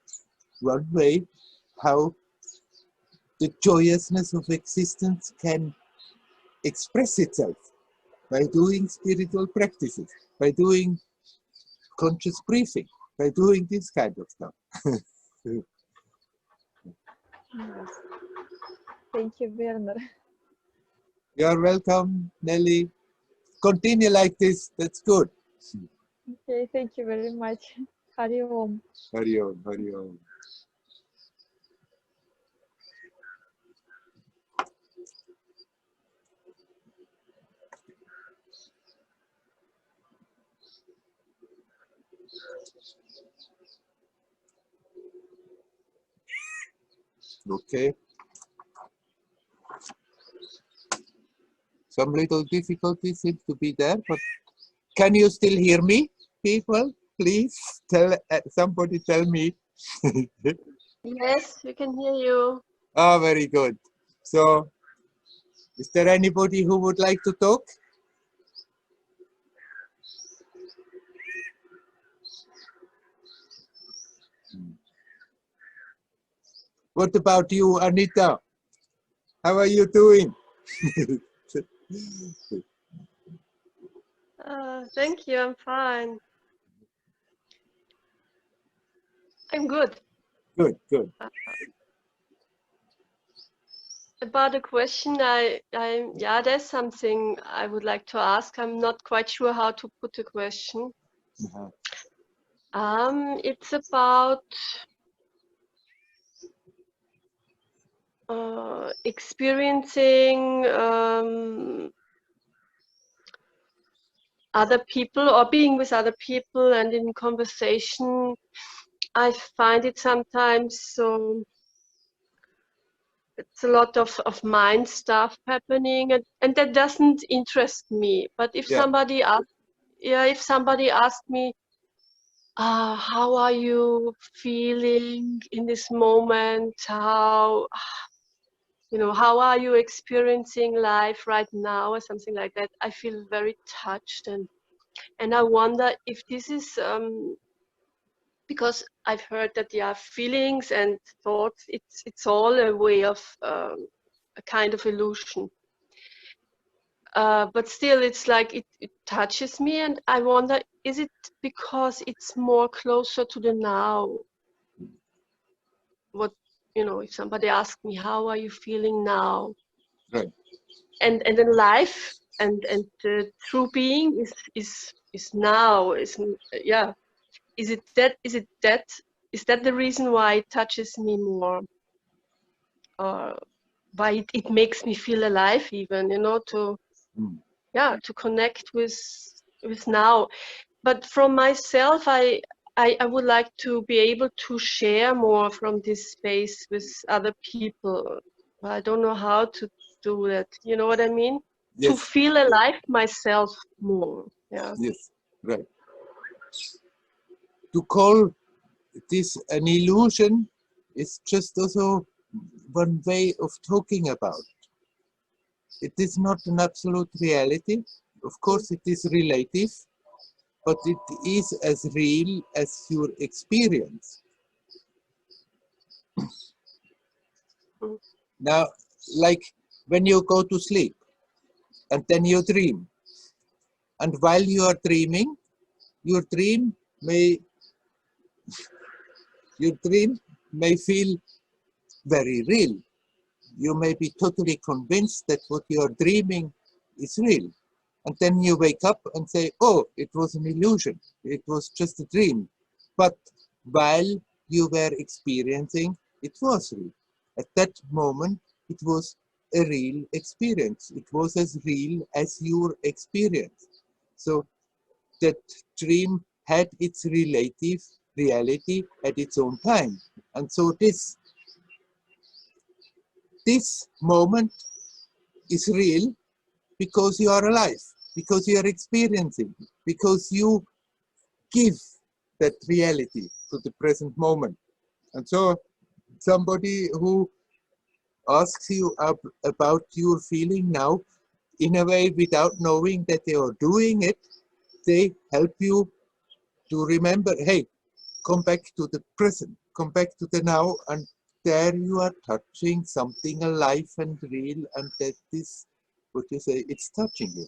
one way how the joyousness of existence can express itself by doing spiritual practices, by doing conscious breathing, by doing this kind of stuff. Yes. Thank you, Werner. You're welcome, Nelly. Continue like this, that's good. Okay, thank you very much. Hari Om. Hari Om, Hari Om. Okay. Some little difficulty seems to be there, but can you still hear me, people? Please tell somebody tell me. Yes, we can hear you. Ah, very good. So, is there anybody who would like to talk? What about you, Anita? How are you doing? Thank you, I'm fine. I'm good. Good, good. About the question, yeah, there's something I would like to ask. I'm not quite sure how to put the question. It's about experiencing other people or being with other people and in conversation. I find it sometimes so it's a lot of mind stuff happening, and that doesn't interest me. But if somebody asked me, how are you feeling in this moment? How are you experiencing life right now, or something like that? I feel very touched, and I wonder if this is because I've heard that feelings and thoughts, it's all a way of a kind of illusion. But still, it's like it touches me, and I wonder, is it because it's more closer to the now? What, if somebody asked me, how are you feeling now? Right. And then life and the true being is now, is that the reason why it touches me more, or why it makes me feel alive, even, to connect with now? But from myself, I would like to be able to share more from this space with other people. I don't know how to do that. You know what I mean? Yes. To feel alive myself more. Yeah. Yes, right. To call this an illusion is just also one way of talking about. It is not an absolute reality. Of course, it is relative, but it is as real as your experience. Now, like when you go to sleep and then you dream, and while you are dreaming, your dream may feel very real. You may be totally convinced that what you are dreaming is real. And then you wake up and say, oh, it was an illusion. It was just a dream. But while you were experiencing, it was real. At that moment, it was a real experience. It was as real as your experience. So that dream had its relative reality at its own time. And so this moment is real because you are alive, because you are experiencing, because you give that reality to the present moment. And so somebody who asks you about your feeling now, in a way without knowing that they are doing it, they help you to remember, hey, come back to the present, come back to the now, and there you are touching something alive and real, and that is what you say, it's touching you.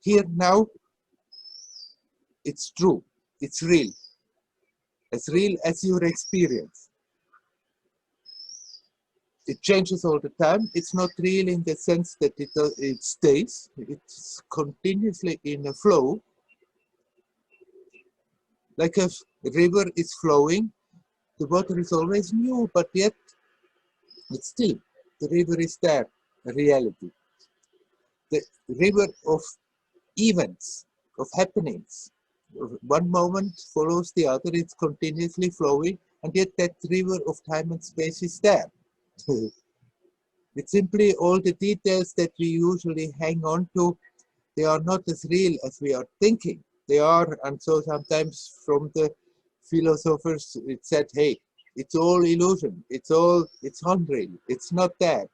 Here now, it's true, it's real as your experience. It changes all the time. It's not real in the sense that it stays. It's continuously in a flow. Like a river is flowing, the water is always new, but yet it's still, the river is there, a reality. The river of events, of happenings. One moment follows the other, it's continuously flowing, and yet that river of time and space is there. It's simply all the details that we usually hang on to, they are not as real as we are thinking. They are, and so sometimes from the philosophers it said, hey, it's all illusion, it's unreal, it's not there.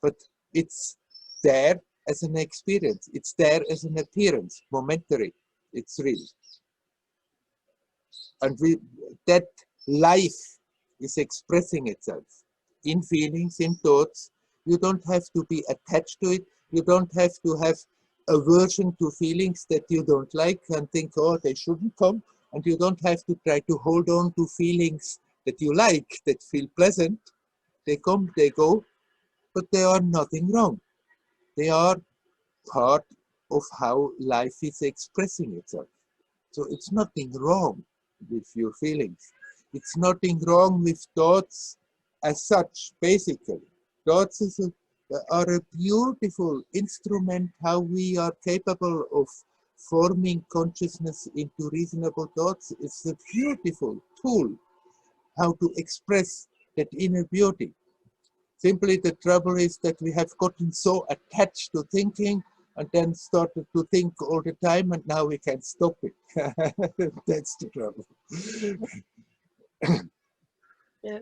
But it's there as an experience, it's there as an appearance, momentary, it's real. And that life is expressing itself in feelings, in thoughts. You don't have to be attached to it. You don't have to have aversion to feelings that you don't like and think, oh, they shouldn't come. And you don't have to try to hold on to feelings that you like, that feel pleasant. They come, they go, but they are nothing wrong. They are part of how life is expressing itself. So it's nothing wrong with your feelings. It's nothing wrong with thoughts as such, basically. Thoughts are a beautiful instrument how we are capable of forming consciousness into reasonable thoughts. It's a beautiful tool how to express that inner beauty. Simply the trouble is that we have gotten so attached to thinking and then started to think all the time, and now we can't stop it. That's the trouble. Yeah.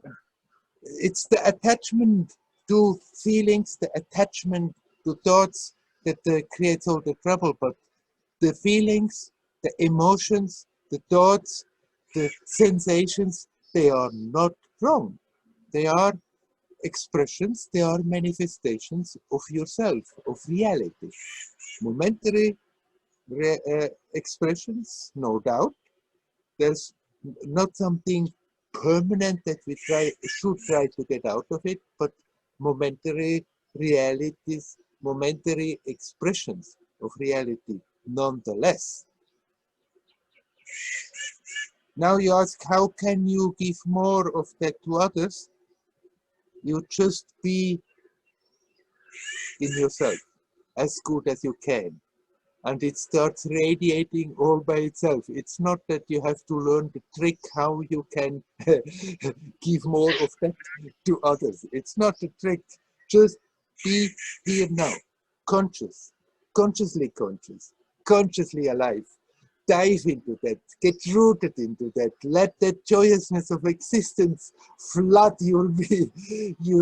It's the attachment to feelings, the attachment to thoughts that creates all the trouble. But the feelings, the emotions, the thoughts, the sensations, they are not wrong. They are expressions, they are manifestations of yourself, of reality. Momentary expressions, no doubt. There's not something permanent that we should try to get out of it, but momentary realities, momentary expressions of reality nonetheless. Now you ask, how can you give more of that to others? You just be in yourself as good as you can, and it starts radiating all by itself. It's not that you have to learn the trick how you can give more of that to others. It's not a trick. Just be here now, conscious, consciously alive. dive into that, get rooted into that, let that joyousness of existence flood your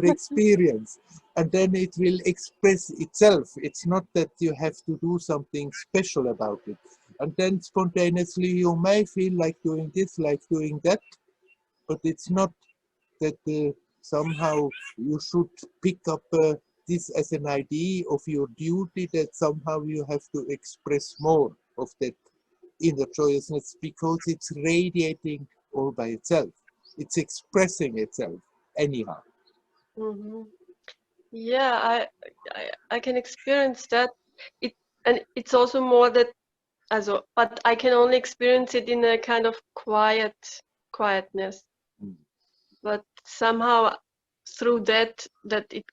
experience, and then it will express itself. It's not that you have to do something special about it. And then spontaneously you may feel like doing this, like doing that, but it's not that somehow you should pick up this as an idea of your duty, that somehow you have to express more of that inner joyousness, because it's radiating all by itself. It's expressing itself anyhow. Mm-hmm. Yeah, I can experience that. And it's also more that, also, but I can only experience it in a kind of quietness. Mm. But somehow through that it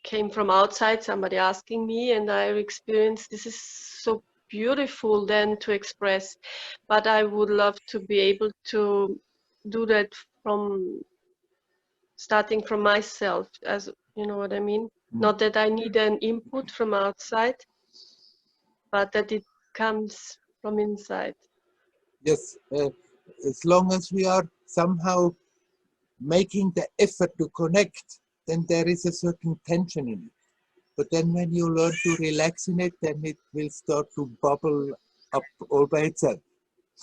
came from outside, somebody asking me, and I experienced this is so beautiful then to express. But I would love to be able to do that from starting from myself, as you know what I mean. Not that I need an input from outside, but that it comes from inside. Yes, as long as we are somehow making the effort to connect, then there is a certain tension in it. But then when you learn to relax in it, then it will start to bubble up all by itself.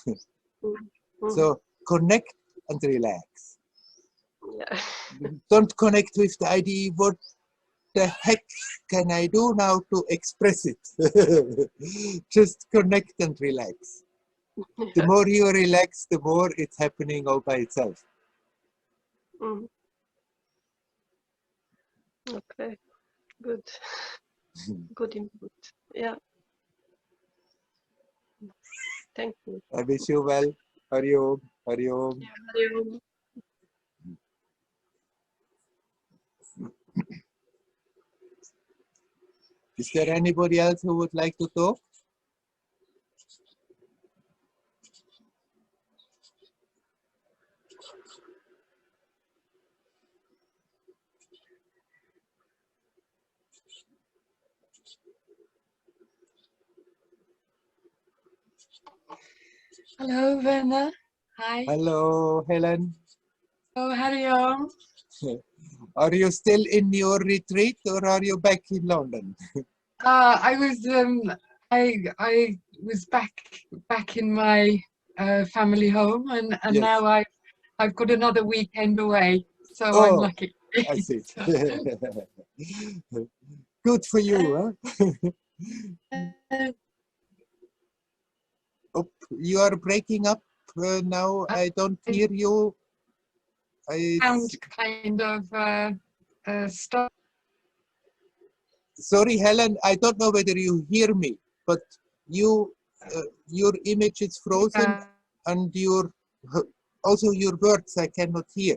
Mm-hmm. So connect and relax. Yeah. Don't connect with the idea, what the heck can I do now to express it? Just connect and relax. The more you relax, the more it's happening all by itself. Mm. Okay, good. Good input. Yeah. Thank you. I wish you well. Hari Om. Hari Om. Yeah, Is there anybody else who would like to talk? Hello, Werner. Hi. Hello, Helen. Oh, Hari Om. Are you still in your retreat or are you back in London? I was back in my family home, and Yes. now I've got another weekend away, so I'm Oh, lucky. I see. So, Good for you, huh? Oh, you are breaking up now. I don't hear you. sound kind of stop. Sorry, Helen, I don't know whether you hear me, but you, your image is frozen, and also your words I cannot hear.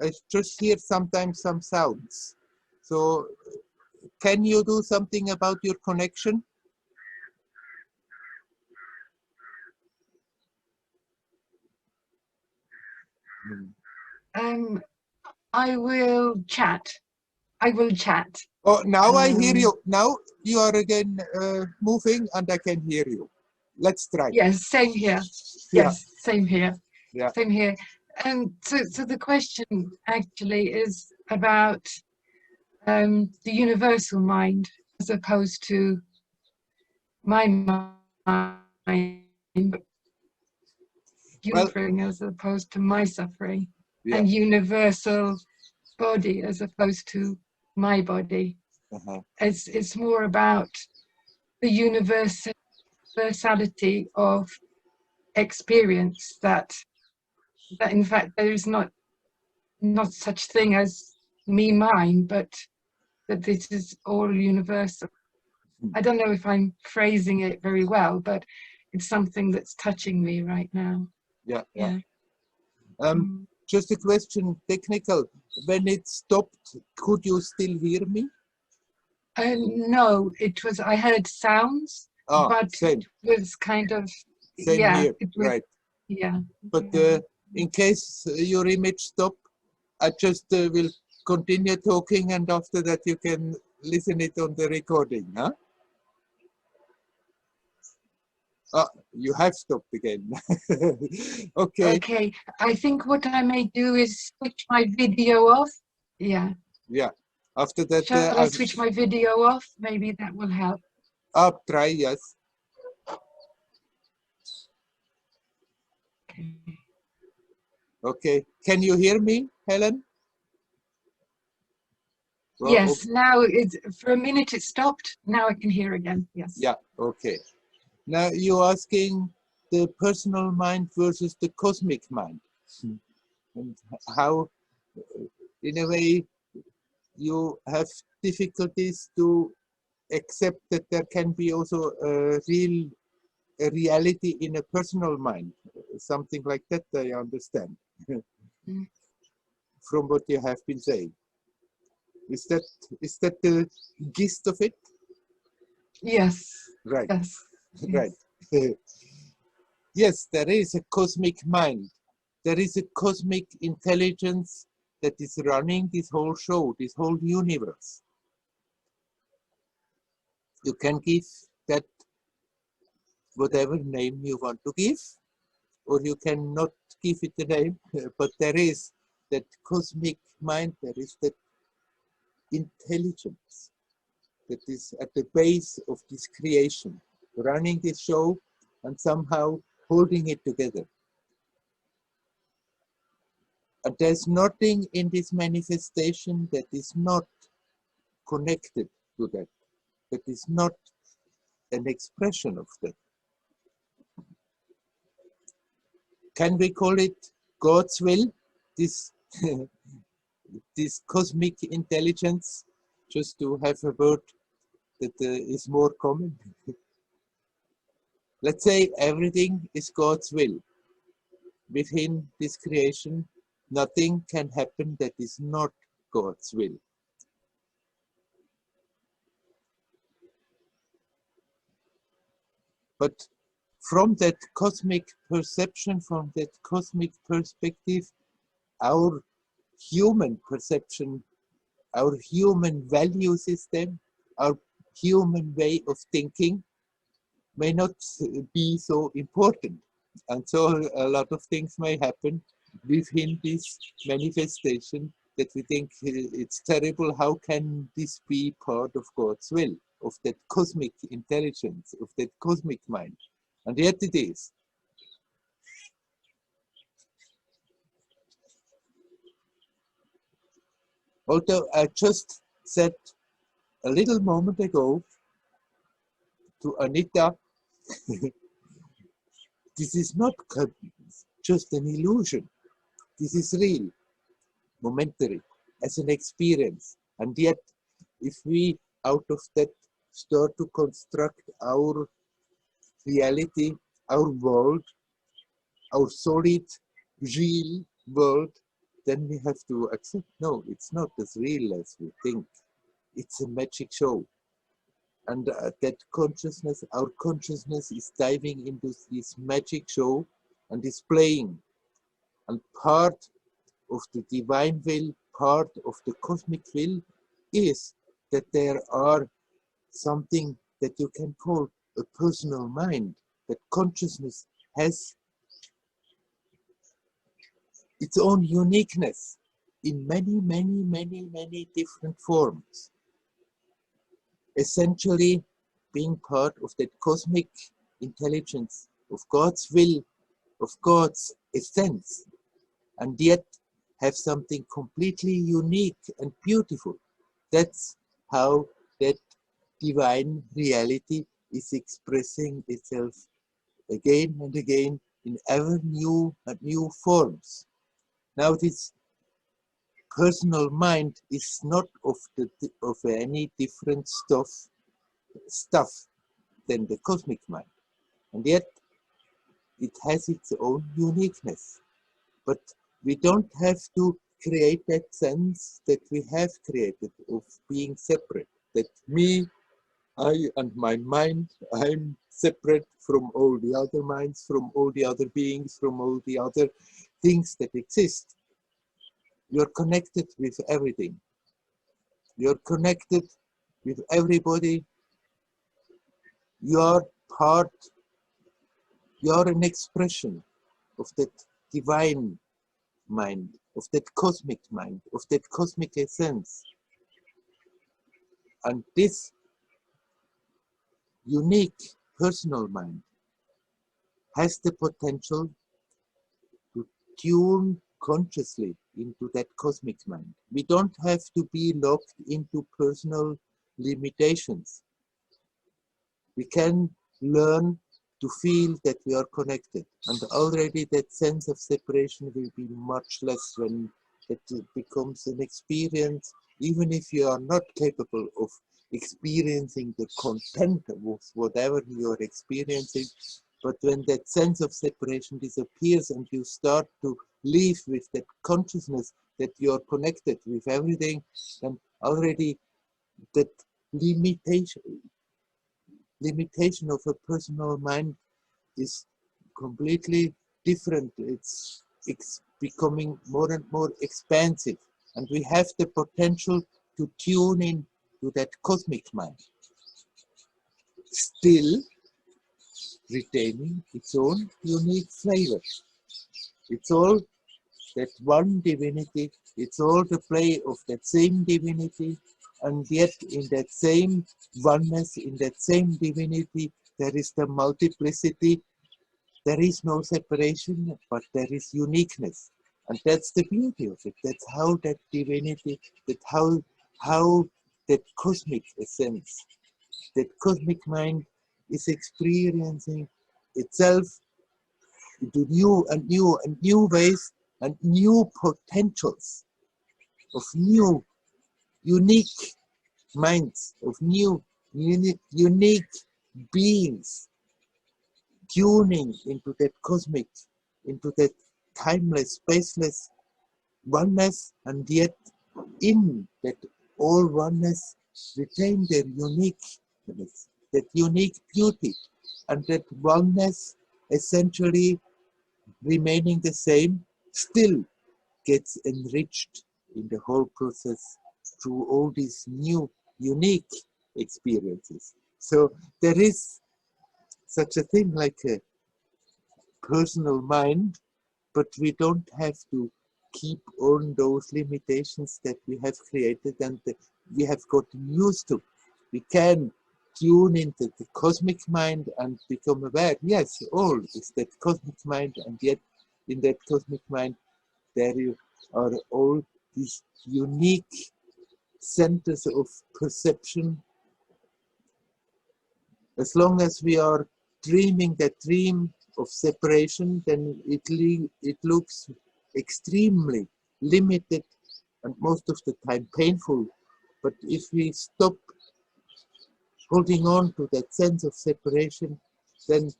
I just hear sometimes some sounds. So can you do something about your connection? I will chat. I will chat. Oh, now I hear you. Now you are again moving and I can hear you. Let's try. Yes, same here. Yeah. Yes, same here. Yeah. Same here. So the question actually is about the universal mind as opposed to my mind, suffering as opposed to my suffering, and universal body as opposed to my body. It's more about the universality of experience, that in fact there is not such thing as me, mine, but that this is all universal. I don't know if I'm phrasing it very well, but it's something that's touching me right now. Yeah. Just a question, technical. When it stopped, could you still hear me? No, it was, I heard sounds, but same. it was kind of, Same yeah, here, it was, right. Yeah. But in case your image stop, I just will continue talking, and after that you can listen it on the recording, huh? Ah, you have stopped again. Okay. Okay, I think what I may do is switch my video off. Yeah. Yeah. After that, Shall I switch my video off? Maybe that will help. up, try, yes. Okay. Okay. Can you hear me, Helen? Well, Yes, now for a minute it stopped. Now I can hear again. Yes. Yeah, okay. Now you're asking the personal mind versus the cosmic mind. And how, in a way, you have difficulties to accept that there can be also a reality in a personal mind. Something like that, I understand. From what you have been saying. Is that the gist of it? Yes. Right. Yes. Right. Yes, there is a cosmic mind. There is a cosmic intelligence that is running this whole show, this whole universe. You can give that whatever name you want to give, or you cannot give it a name, but there is that cosmic mind, there is that intelligence that is at the base of this creation, running this show and somehow holding it together. And there's nothing in this manifestation that is not connected to that, that is not an expression of that. Can we call it God's will, this, this cosmic intelligence, just to have a word that is more common? Let's say everything is God's will. Within this creation, nothing can happen that is not God's will. But from that cosmic perception, from that cosmic perspective, our human perception, our human value system, our human way of thinking may not be so important. And so a lot of things may happen within this manifestation that we think it's terrible. How can this be part of God's will, of that cosmic intelligence, of that cosmic mind? And yet it is. Although I just said a little moment ago to Anita, this is not just an illusion. This is real, momentary, as an experience. And yet, if we out of that start to construct our reality, our world, our solid, real world, then we have to accept, no, it's not as real as we think. It's a magic show. And that consciousness, our consciousness is diving into this magic show and is playing. And part of the divine will, part of the cosmic will is that there are something that you can call a personal mind, that consciousness has its own uniqueness in many, many, many, many different forms. Essentially being part of that cosmic intelligence, of God's will, of God's essence, and yet have something completely unique and beautiful. That's how that divine reality is expressing itself again and again in ever new and new forms. Now this personal mind is not of any different stuff than the cosmic mind, and yet it has its own uniqueness. But we don't have to create that sense that we have created of being separate, that me, I and my mind, I'm separate from all the other minds, from all the other beings, from all the other things that exist. You're connected with everything. You're connected with everybody. You're part You are an expression of that divine mind, of that cosmic mind, of that cosmic essence. And this unique personal mind has the potential to tune consciously into that cosmic mind. We don't have to be locked into personal limitations. We can learn to feel that we are connected, and already that sense of separation will be much less when it becomes an experience, even if you are not capable of experiencing the content of whatever you are experiencing. But when that sense of separation disappears and you start to live with that consciousness that you are connected with everything, then already that limitation of a personal mind is completely different. It's becoming more and more expansive, and we have the potential to tune in to that cosmic mind, still retaining its own unique flavor. It's all that one divinity, it's all the play of that same divinity, and yet in that same oneness, in that same divinity, there is the multiplicity. There is no separation, but there is uniqueness. And that's the beauty of it. That's how that divinity, how that cosmic essence, that cosmic mind is experiencing itself into new and new and new ways and new potentials of new unique minds, of new unique beings, tuning into that cosmic, into that timeless, spaceless oneness, and yet in that all oneness retain their uniqueness, that unique beauty, and that oneness essentially remaining the same still gets enriched in the whole process through all these new unique experiences. So there is such a thing like a personal mind, but we don't have to keep on those limitations that we have created and that we have gotten used to. We can tune into the cosmic mind and become aware, yes, all is that cosmic mind, and yet in that cosmic mind there are all these unique centers of perception. As long as we are dreaming that dream of separation, then it looks extremely limited and most of the time painful. But if we stop holding on to that sense of separation, then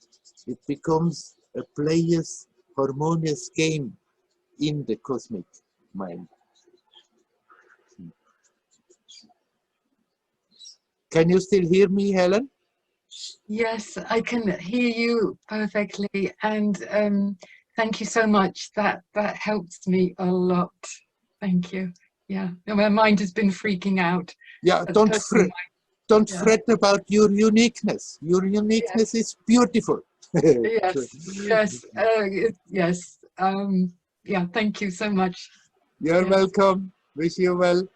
it becomes a player's harmonious game in the cosmic mind. Can you still hear me, Helen? Yes, I can hear you perfectly, and thank you so much. That helps me a lot. Thank you. Yeah, no, my mind has been freaking out. Yeah, don't fret about your uniqueness. Your uniqueness is beautiful. Yes. Yes. Yeah. Thank you so much. You're welcome. Wish you well.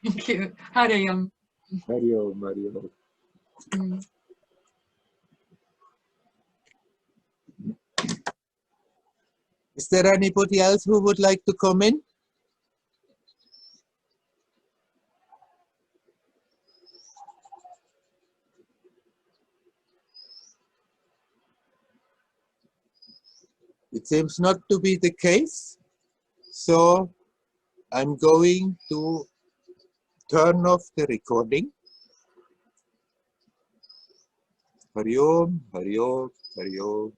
Thank you. Hare Om. Hare Om, Hare Om. Is there anybody else who would like to come in? It seems not to be the case, so I'm going to turn off the recording. Hare Om, Hare Om, Hare Om.